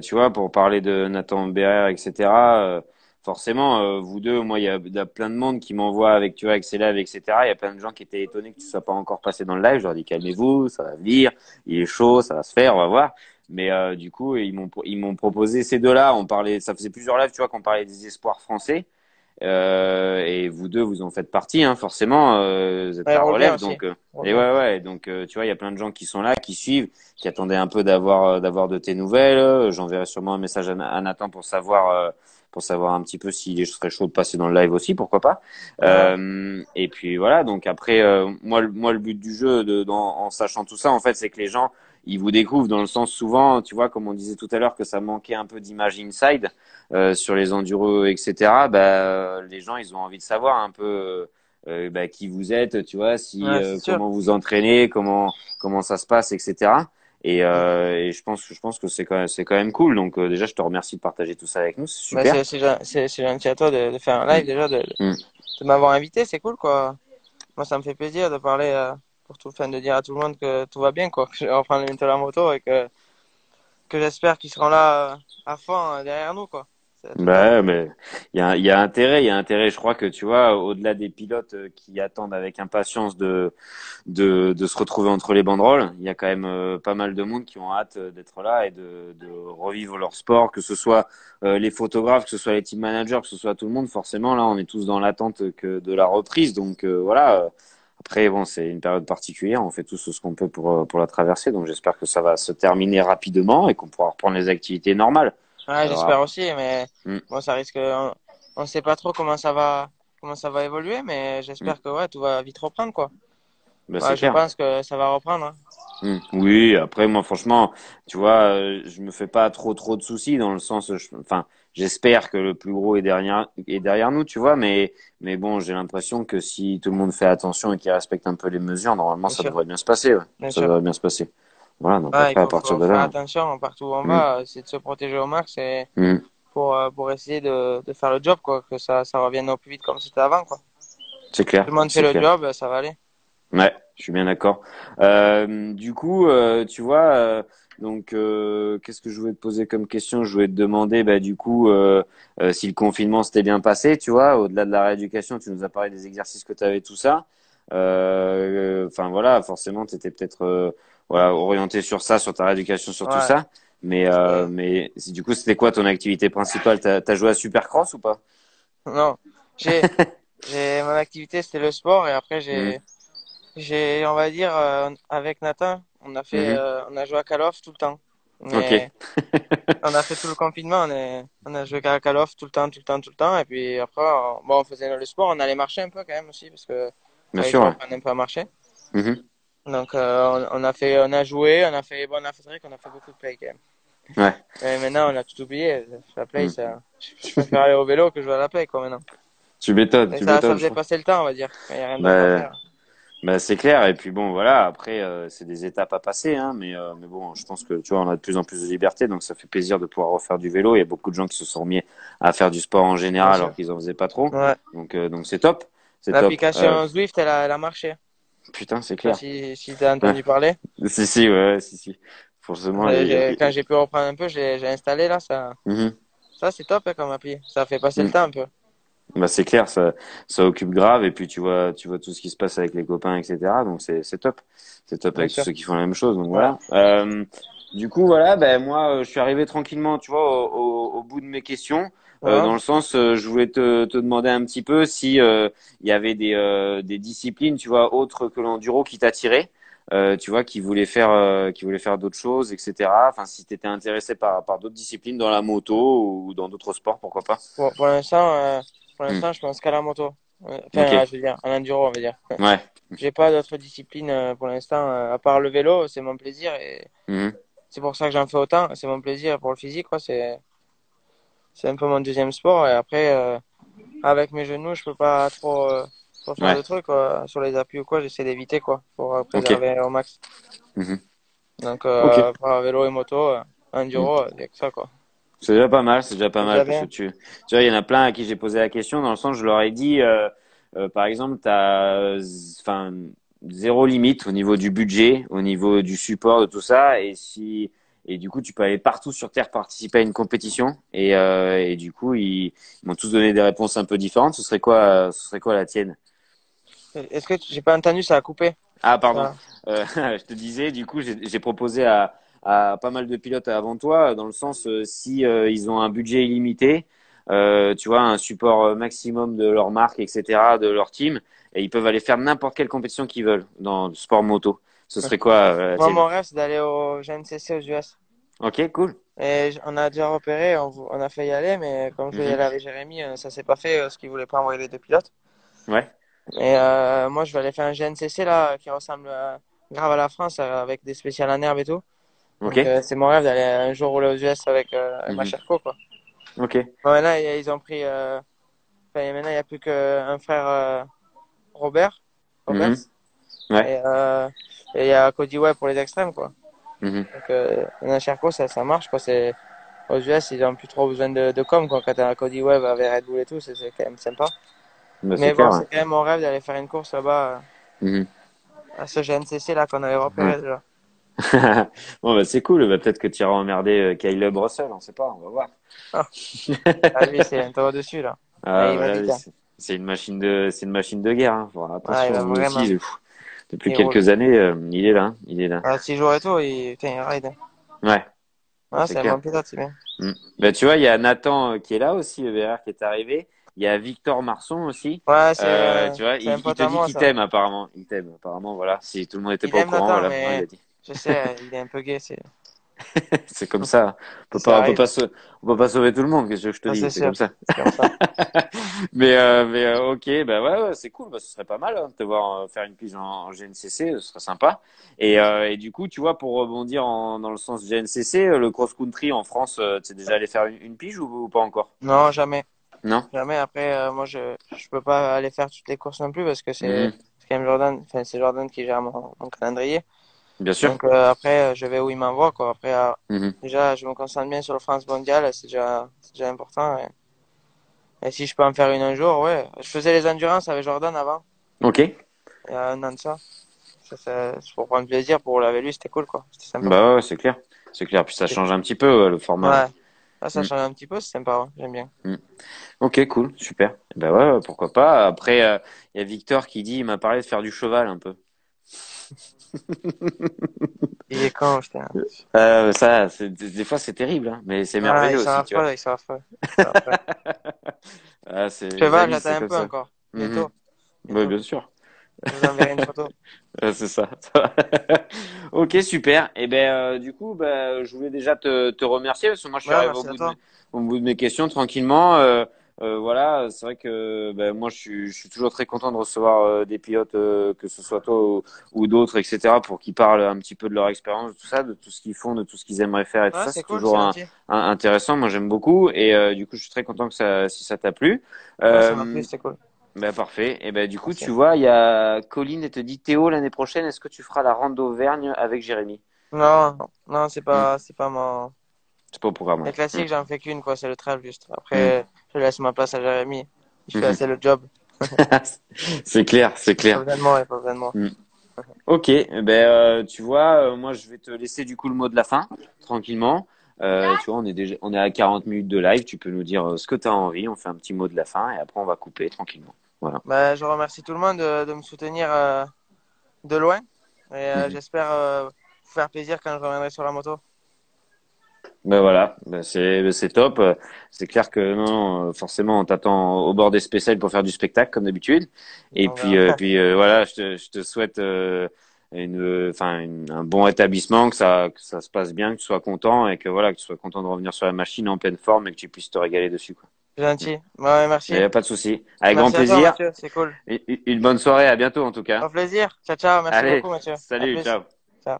Tu vois, pour parler de Nathan Bérère, etc. Forcément, vous deux, moi, il y a plein de monde qui m'envoie avec, tu vois, avec ses lives, etc. Il y a plein de gens qui étaient étonnés que tu sois pas encore passé dans le live. Je leur dis calmez-vous, ça va venir, il est chaud, ça va se faire, on va voir. Mais du coup, ils m'ont proposé ces deux-là. On parlait, ça faisait plusieurs lives, tu vois, qu'on parlait des espoirs français. Et vous deux, vous en faites partie, hein, forcément. Vous êtes Ouais, il la roule bien relève, aussi. donc. Il roule Et bien. ouais. Donc, tu vois, il y a plein de gens qui sont là, qui suivent, qui attendaient un peu d'avoir de tes nouvelles. J'enverrai sûrement un message à Nathan pour savoir un petit peu s'il serait chaud de passer dans le live aussi, pourquoi pas. Ouais. Et puis voilà. Donc après, moi, le but du jeu, en sachant tout ça, en fait, c'est que les gens, ils vous découvrent dans le sens souvent, tu vois, comme on disait tout à l'heure, que ça manquait un peu d'image inside sur les enduros, etc. Bah, les gens, ils ont envie de savoir un peu bah, qui vous êtes, tu vois, si Ouais, c'est sûr. comment vous entraînez, comment ça se passe, etc. Et je pense que c'est quand même cool. Donc déjà, je te remercie de partager tout ça avec nous, c'est Bah, super. c'est gentil à toi de faire un live Mm, déjà, mm. de m'avoir invité, c'est cool quoi. Moi ça me fait plaisir de parler pour tout, enfin, de dire à tout le monde que tout va bien quoi, que je reprends bientôt la moto et que j'espère qu'ils seront là à fond derrière nous quoi. C'est tout le temps. Bah, mais il y a intérêt, il y a intérêt. Je crois que tu vois, au-delà des pilotes qui attendent avec impatience de se retrouver entre les banderoles. Il y a quand même pas mal de monde qui ont hâte d'être là et de revivre leur sport, que ce soit les photographes, que ce soit les team managers, que ce soit tout le monde. Forcément, là, on est tous dans l'attente que de la reprise. Donc voilà. Après, bon, c'est une période particulière. On fait tous ce qu'on peut pour la traverser. Donc j'espère que ça va se terminer rapidement et qu'on pourra reprendre les activités normales. Ouais, Alors, j'espère aussi, mais hmm, bon ça risque, on sait pas trop comment ça va évoluer, mais hmm. j'espère que ouais tout va vite reprendre quoi. Ben, c'est Ouais, je clair. pense que ça va reprendre. Hein. Oui, après moi franchement, tu vois, je me fais pas trop de soucis dans le sens, enfin, j'espère que le plus gros est derrière nous, tu vois, mais bon, j'ai l'impression que si tout le monde fait attention et qu'il respecte un peu les mesures, normalement Bien ça sûr, devrait bien se passer, ouais. bien Ça sûr. devrait bien se passer. Voilà, donc Ouais, après à partir faut de faire là, attention partout où on hum, va, c'est de se protéger au max et hum, pour essayer de faire le job, quoi, que ça revienne au plus vite comme c'était avant, quoi. c'est Tout clair, le monde fait c'est le clair. job, ça va aller. Ouais, je suis bien d'accord. Du coup, tu vois, qu'est-ce que je voulais te poser comme question? Je voulais te demander, bah, du coup, si le confinement s'était bien passé, tu vois, au-delà de la rééducation, tu nous as parlé des exercices que tu avais, tout ça. Enfin voilà, forcément, tu étais peut-être voilà, orienté sur ça, sur ta rééducation, sur tout Ouais. ça. Mais du coup, c'était quoi ton activité principale? T'as joué à Supercross ou pas? Non, j'ai, mon activité, c'était le sport et après, Mhm, on va dire, avec Nathan, mhm. on a joué à Call of tout le temps. Ok. Mais on a fait tout le confinement, on a joué à Call of tout le temps, tout le temps, tout le temps. Et puis après, bon, on faisait le sport, on allait marcher un peu quand même aussi parce que Bien fallait que sûr, je ouais. reprenne un peu à marcher. Mhm. Donc, on a joué, on a fait, bon, c'est vrai qu'on a fait beaucoup de play quand même. Ouais. Et maintenant, on a tout oublié. La play, Hmm. ça, je préfère aller au vélo que jouer à la play, quoi, maintenant. Tu m'étonnes, Et tu ça m'étonnes, je faisait crois. passer le temps, on va dire, quand il n'y a rien d'autre à Bah, faire. bah, c'est clair. Et puis bon, voilà. Après, c'est des étapes à passer, hein. Mais bon, je pense que tu vois, on a de plus en plus de liberté, donc ça fait plaisir de pouvoir refaire du vélo. Il y a beaucoup de gens qui se sont mis à faire du sport en Bien général alors sûr. qu'ils en faisaient pas trop. Ouais. Donc c'est top, c'est top. L'application Zwift, elle a marché. Putain, c'est Je sais pas clair. si t'as Ouais. entendu parler. Si, si, ouais, si, si. Forcément, Quand j'ai pu reprendre un peu, j'ai installé là, Mhm. ça c'est top hein, comme appli. Ça fait passer le Mm. temps un peu. Bah, c'est clair, ça occupe grave. Et puis tu vois tout ce qui se passe avec les copains, etc. Donc c'est top. C'est top Bien avec tous sûr. ceux qui font la même chose. Donc Ouais. voilà. Du coup, voilà, ben moi, je suis arrivé tranquillement, tu vois, au bout de mes questions. Ouais. Dans le sens, je voulais te demander un petit peu si il y avait des disciplines, tu vois, autres que l'enduro qui t'attiraient, tu vois, qui voulaient faire d'autres choses, etc. Enfin, si tu étais intéressé par d'autres disciplines dans la moto ou dans d'autres sports, pourquoi pas. Pour Hmm. l'instant, je pense qu'à la moto. Ok, Je veux dire, à l'enduro, on va dire. ouais. J'ai pas d'autres disciplines pour l'instant, à part le vélo, c'est mon plaisir et Mhm. c'est pour ça que j'en fais autant. C'est mon plaisir pour le physique, quoi. C'est un peu mon deuxième sport et après, avec mes genoux, je peux pas trop faire Ouais, de trucs, quoi. Sur les appuis ou quoi, j'essaie d'éviter, quoi, pour ok. préserver au max. Mhm. Donc, Ok. par vélo et moto, Hmm. enduro, il y a que ça, quoi. C'est déjà pas mal, c'est déjà pas C'est mal déjà parce que bien. tu vois, il y en a plein à qui j'ai posé la question dans le sens, je leur ai dit, par exemple, enfin, zéro limite au niveau du budget, au niveau du support, de tout ça, et du coup, tu peux aller partout sur Terre participer à une compétition, et du coup, ils m'ont tous donné des réponses un peu différentes. Ce serait quoi la tienne? Est-ce que j'ai pas entendu, ça a coupé? Ah, pardon. Ça... Je te disais, du coup, j'ai proposé à pas mal de pilotes avant toi, dans le sens, si ils ont un budget illimité, tu vois, un support maximum de leur marque, etc., de leur team, et ils peuvent aller faire n'importe quelle compétition qu'ils veulent dans le sport moto. Ce serait quoi la Moi, tienne? mon rêve, c'est d'aller au GNCC aux US. Ok, cool. Et on a déjà repéré, on a fait y aller, mais comme je voulais y Mhm. aller avec Jérémy, ça s'est pas fait, parce qu'il voulait pas envoyer les deux pilotes. Ouais. Et moi, je vais aller faire un GNCC là, qui ressemble grave à la France, avec des spéciales en herbe et tout. Ok. Donc, c'est mon rêve d'aller un jour rouler aux US avec ma Mhm. Sherco, quoi. Ok. Bon, maintenant, ils ont pris. Enfin, maintenant, il n'y a plus qu'un frère Robert, Roberts. Mhm. Ouais. Et et il y a Cody Webb pour les extrêmes, quoi. Mhm. Donc, maintenant, Sherco, ça marche, quoi. Aux US, ils n'ont plus trop besoin de com, quoi. Quand t'as Cody Webb avec Red Bull et tout, c'est quand même sympa. Bah, c'est Mais bon, clair, ouais. c'est quand même mon rêve d'aller faire une course là-bas, Mhm. à ce GNCC là qu'on avait Ouais. repéré déjà. Bon, bah, c'est cool. Bah, peut-être que tu iras emmerder Caleb Russell, on sait pas, on va voir. Ah, ah, lui, c'est un tour au-dessus, là. Ah, Ah, il va voilà, vite, hein. C'est une machine de guerre, hein. Faut faire Ah, il attention, va lui aussi, vraiment vite. depuis Il roule. quelques années, il est là, hein. Il est là. Ah, 6 jours et tout, putain, il ride, hein. Ouais, bah, Ah, c'est c'est un bon clair. pilote, c'est bien. Mm. Bah, tu vois, il y a Nathan qui est là aussi, le VRR qui est arrivé. Il y a Victor Marson aussi. Ouais, Tu vois, c'est un il pote te à dit moi, qu'il ça. t'aime apparemment. Il t'aime apparemment, voilà. Si tout le monde n'était Il pas au aime courant, Nathan, voilà, maintenant il mais a dit. je sais, il est un peu gay, C'est comme ça. ça arrive. On peut pas sauver tout le monde, qu'est-ce que je te Ah, dis? c'est C'est comme sûr, ça. c'est comme ça. Ok, bah ouais, c'est cool, bah, ce serait pas mal hein, de te voir faire une pige en GNCC, ce serait sympa. Et du coup, tu vois, pour rebondir dans le sens GNCC, le cross-country en France, tu es déjà allé faire une pige ou pas encore? Non, jamais. Non? Jamais. Après, moi, je peux pas aller faire toutes les courses non plus parce que Mhm. c'est quand même Jordan, enfin, c'est Jordan qui gère mon calendrier. Bien sûr. Donc, après, je vais où il m'envoie, quoi. Après, Mhm. déjà, je me concentre bien sur le France mondial, c'est déjà important. Et si je peux en faire une un jour, ouais. Je faisais les endurances avec Jordan avant, Ok. il y a un an de ça. C'est pour prendre plaisir, pour rouler avec lui, c'était cool, quoi. C'était sympa. Bah ouais, c'est clair. C'est clair, puis ça change un petit peu le format. Ouais. Là, ça Mm. change un petit peu, c'est sympa, ouais. J'aime bien. Mm. Ok, cool, super. Bah ouais, pourquoi pas. Après, il y a Victor qui dit, il m'a parlé de faire du cheval un peu. Il est con, putain. Des fois c'est terrible, hein, mais c'est Ah, merveilleux aussi, tu vois. ils sont affreux. Ils sont affreux. Ah, c'est les Cheval, amis, j'attends c'est un comme peu ça. encore. Mhm. Bientôt. Ouais, Bientôt. bien sûr. Je vous enverrai une photo. C'est ça. Ok, super. Et ben, du coup, bah, je voulais déjà te remercier parce que moi, je suis Ouais, arrivé merci à toi. au bout de mes questions tranquillement. Voilà, c'est vrai que moi je suis toujours très content de recevoir des pilotes, que ce soit toi ou d'autres, etc., pour qu'ils parlent un petit peu de leur expérience, de tout ça, de tout ce qu'ils font, de tout ce qu'ils aimeraient faire et tout Ouais, ça. c'est C'est cool, toujours c'est gentil. intéressant. Moi j'aime beaucoup et du coup je suis très content que si ça t'a plu. Ouais, ça m'a plu, Euh, c'était cool. Parfait. Et du coup Merci. tu vois, il y a Colline et te dit Théo l'année prochaine, est-ce que tu feras la rando d'Auvergne avec Jérémy? Non, non, Hmm. c'est pas mon. C'est pas au programme. Les Ouais. Hmm. classiques, j'en fais qu'une, quoi, c'est le trail juste. Hmm. Après, je laisse ma place à Jérémy. Il fait Mhm. assez le job. C'est clair, c'est Pas clair. besoin de moi, il a pas besoin de moi. Hmm. Ok, tu vois, moi je vais te laisser du coup le mot de la fin, tranquillement. Tu vois, on est à 40 minutes de live. Tu peux nous dire ce que tu as envie. On fait un petit mot de la fin et après on va couper tranquillement. Voilà. Je remercie tout le monde de me soutenir de loin. Et Mhm. j'espère vous faire plaisir quand je reviendrai sur la moto. Voilà, c'est top. C'est clair que non, forcément, on t'attend au bord des spéciales pour faire du spectacle comme d'habitude. Et On verra. puis voilà, je te souhaite un bon rétablissement, que ça se passe bien, que tu sois content et que voilà, que tu sois content de revenir sur la machine en pleine forme et que tu puisses te régaler dessus, quoi. C'est gentil. Ouais, Il merci. n'y a pas de souci. Avec grand Merci à toi, plaisir. Mathieu. C'est cool. Une bonne soirée. À bientôt en tout cas. Au plaisir. Ciao, ciao. Merci Allez, beaucoup, Mathieu. À salut, plus. ciao. Ciao.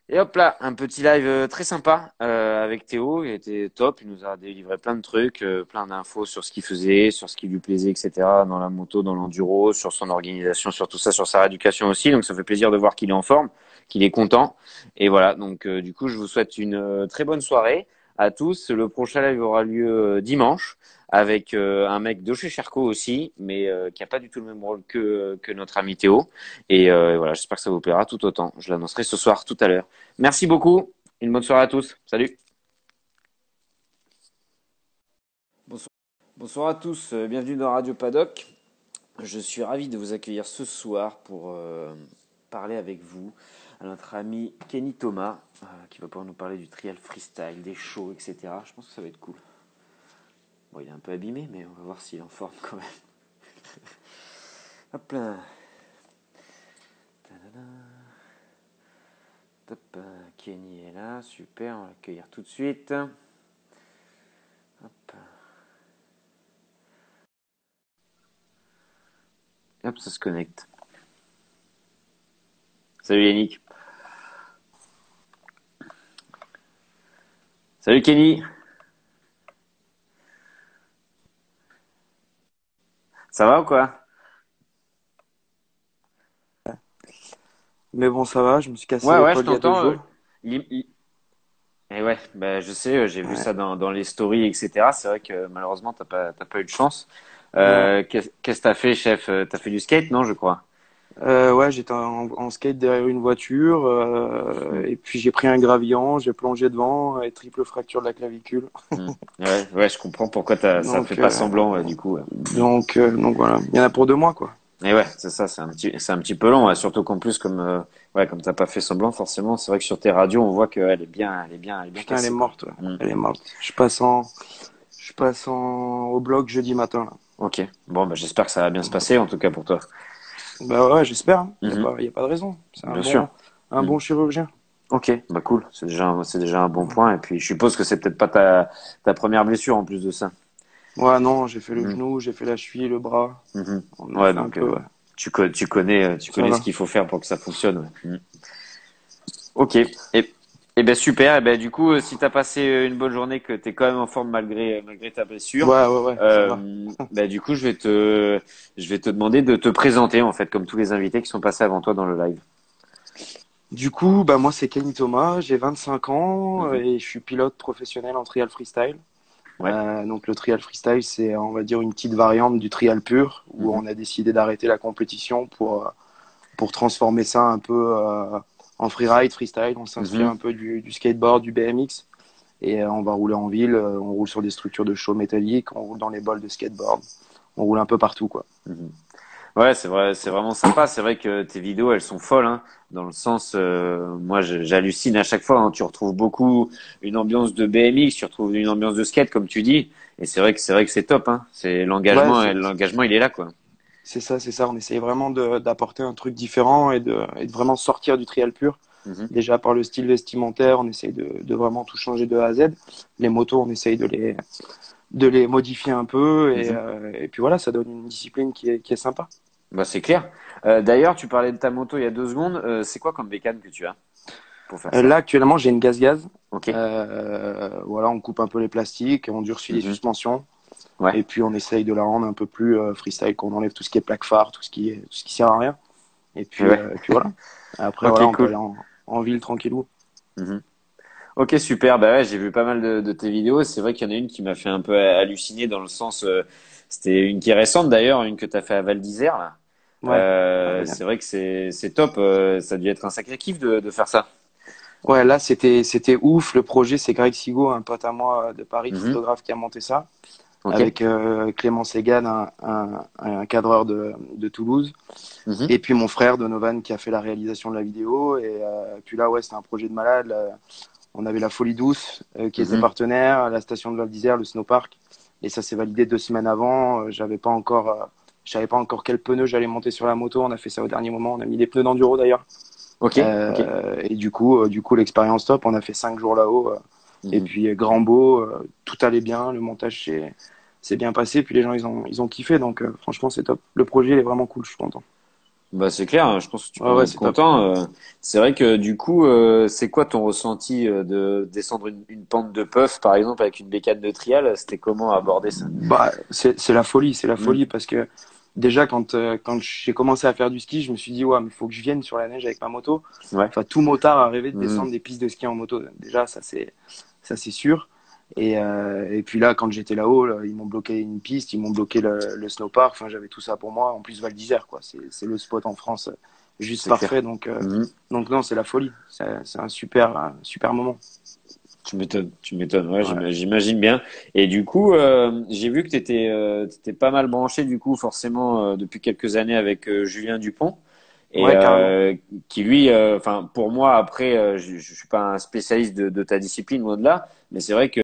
Et hop là, un petit live très sympa avec Théo. Il était top. Il nous a délivré plein de trucs, plein d'infos sur ce qu'il faisait, sur ce qui lui plaisait, etc. Dans la moto, dans l'enduro, sur son organisation, sur tout ça, sur sa rééducation aussi. Donc ça fait plaisir de voir qu'il est en forme, qu'il est content. Et voilà. Donc du coup, je vous souhaite une très bonne soirée à tous. Le prochain live aura lieu dimanche avec un mec de chez Sherco aussi, mais qui a pas du tout le même rôle que notre ami Théo. Et voilà, j'espère que ça vous plaira tout autant. Je l'annoncerai ce soir tout à l'heure. Merci beaucoup. Une bonne soirée à tous. Salut. Bonsoir, bonsoir à tous. Bienvenue dans Radio Paddock. Je suis ravi de vous accueillir ce soir pour parler avec vous à notre ami Kenny Thomas, qui va pouvoir nous parler du trial freestyle, des shows, etc. Je pense que ça va être cool. Bon, il est un peu abîmé, mais on va voir s'il est en forme quand même. Hop là. Top, Kenny est là, super, on va l'accueillir tout de suite. Hop. Hop, ça se connecte. Salut Yannick. Salut Kenny. Ça va ou quoi? Mais bon, ça va, je me suis cassé Ouais, je l'épaule il y a deux t'entends. jours. Il- il- Et ouais, je sais, j'ai vu Ouais. ça dans les stories, etc. C'est vrai que malheureusement, t'as pas eu de chance. Non. Qu'est-ce que t'as fait, chef? T'as fait du skate, non, je crois? Ouais, j'étais en skate derrière une voiture, Hmm, et puis j'ai pris un gravillon, j'ai plongé devant et triple fracture de la clavicule. hmm. Ouais, je comprends pourquoi ça fait Donc, pas semblant, ouais, du coup. Ouais. Hmm. donc voilà. Il y en a pour 2 mois, quoi. Et ouais, c'est ça, c'est un petit peu long, ouais, surtout qu'en plus, comme t'as pas fait semblant, forcément, c'est vrai que sur tes radios, on voit qu'elle est elle est bien Putain, elle est cassée, quoi. morte, ouais. Hmm. Elle est morte. Je passe au bloc jeudi matin, là. Ok. Bon, j'espère que ça va bien se passer, en tout cas pour toi. Bah ouais, j'espère, hein. Mhm. Y a pas de raison. C'est Bien sûr. un Mhm. bon chirurgien. Ok, cool. C'est déjà un bon point. Et puis, je suppose que c'est peut-être pas ta première blessure en plus de ça. Ouais, non, j'ai fait le Mhm. genou, j'ai fait la cheville, le bras. Mhm. On a Ouais, fait un donc peu, ouais. tu Ça connais ce va. qu'il faut faire pour que ça fonctionne. Ouais. Mhm. Ok. Et ben super. Et ben du coup, si t'as passé une bonne journée, que t'es quand même en forme malgré ta blessure, Ouais, ça va. du coup, je vais te demander de te présenter en fait, comme tous les invités qui sont passés avant toi dans le live. Du coup, bah moi c'est Kenny Thomas, j'ai 25 ans Mhm. et je suis pilote professionnel en trial freestyle. Ouais. Donc le trial freestyle, c'est on va dire une petite variante du trial pur où Mhm. on a décidé d'arrêter la compétition pour transformer ça un peu en freeride, freestyle. On s'inspire Mhm. un peu du skateboard, du BMX et on va rouler en ville. On roule sur des structures de chaux métalliques, on roule dans les bols de skateboard, on roule un peu partout quoi. Mhm. Ouais, c'est vrai, c'est vraiment sympa. C'est vrai que tes vidéos, elles sont folles, hein, dans le sens, moi, j'hallucine à chaque fois. Hein. Tu retrouves beaucoup une ambiance de BMX, tu retrouves une ambiance de skate, comme tu dis. Et c'est vrai que c'est top. Hein. C'est Ouais, l'engagement, il est là, quoi. c'est ça, c'est ça. On essaye vraiment d'apporter un truc différent et de vraiment sortir du trial pur. Mhm. Déjà par le style vestimentaire, on essaye de vraiment tout changer de A à Z. Les motos, on essaye de les modifier un peu Mhm. et puis voilà, ça donne une discipline qui est sympa. Bah, c'est clair. D'ailleurs, tu parlais de ta moto il y a 2 secondes. C'est quoi comme bécane que tu as pour faire ça? Là, actuellement, j'ai une gaz-gaz. Ok. Voilà, on coupe un peu les plastiques, on durcit les Mhm. suspensions Ouais. et puis on essaye de la rendre un peu plus freestyle, qu'on enlève tout ce qui est plaque phare, tout ce qui sert à rien. Ouais. Et puis voilà. Après, voilà, Ok, on peut cool. aller en ville tranquillou. Mhm. Ok, super. Bah ouais, j'ai vu pas mal de tes vidéos. C'est vrai qu'il y en a une qui m'a fait un peu halluciner dans le sens, c'était une qui est récente d'ailleurs, une que tu as fait à Val d'Isère là. Ouais. Ah, C'est vrai que c'est top. Ça a dû être un sacré kiff de faire ça. ouais, là, c'était ouf. Le projet, c'est Greg Sigo, un pote à moi de Paris, Mhm. photographe, qui a monté ça, Ok. avec Clément Segan, un cadreur de Toulouse, Mhm. et puis mon frère Donovan qui a fait la réalisation de la vidéo. Et puis là, ouais, c'était un projet de malade. Là, on avait la Folie Douce qui était Mhm. partenaire, la station de Val d'Isère, le snowpark, et ça s'est validé 2 semaines avant. Je savais pas encore quel pneu j'allais monter sur la moto. On a fait ça au dernier moment. On a mis des pneus d'enduro d'ailleurs. Ok. Ok. Et du coup, l'expérience top. On a fait 5 jours là-haut. Et Mhm. puis grand beau, tout allait bien. Le montage s'est bien passé. Puis les gens, ils ont kiffé. Donc franchement, c'est top. Le projet, il est vraiment cool. Je suis content. Bah c'est clair, hein, je pense que tu peux Ouais, en ouais, être c'est top. content. C'est vrai que du coup, c'est quoi ton ressenti de descendre une pente de puff, par exemple, avec une bécane de trial? C'était comment aborder ça? Bah, c'est la folie. C'est la Hmm. folie parce que déjà, quand j'ai commencé à faire du ski, je me suis dit, ouais, mais il faut que je vienne sur la neige avec ma moto. Ouais. Enfin, tout motard a rêvé de Hmm. descendre des pistes de ski en moto. Déjà, ça c'est sûr. Et puis là, quand j'étais là-haut, là, ils m'ont bloqué une piste, ils m'ont bloqué le snowpark. Enfin, j'avais tout ça pour moi. En plus, Val d'Isère, quoi. C'est le spot en France juste C'est clair. parfait. Hmm. Donc non, c'est la folie. C'est un super moment. Tu m'étonnes, tu m'étonnes. Ouais, Ouais, j'imagine bien. Et du coup, j'ai vu que t'étais pas mal branché du coup, forcément, depuis quelques années avec Julien Dupont. Et ouais, carrément. qui lui, enfin pour moi après, je suis pas un spécialiste de ta discipline loin de là, mais c'est vrai que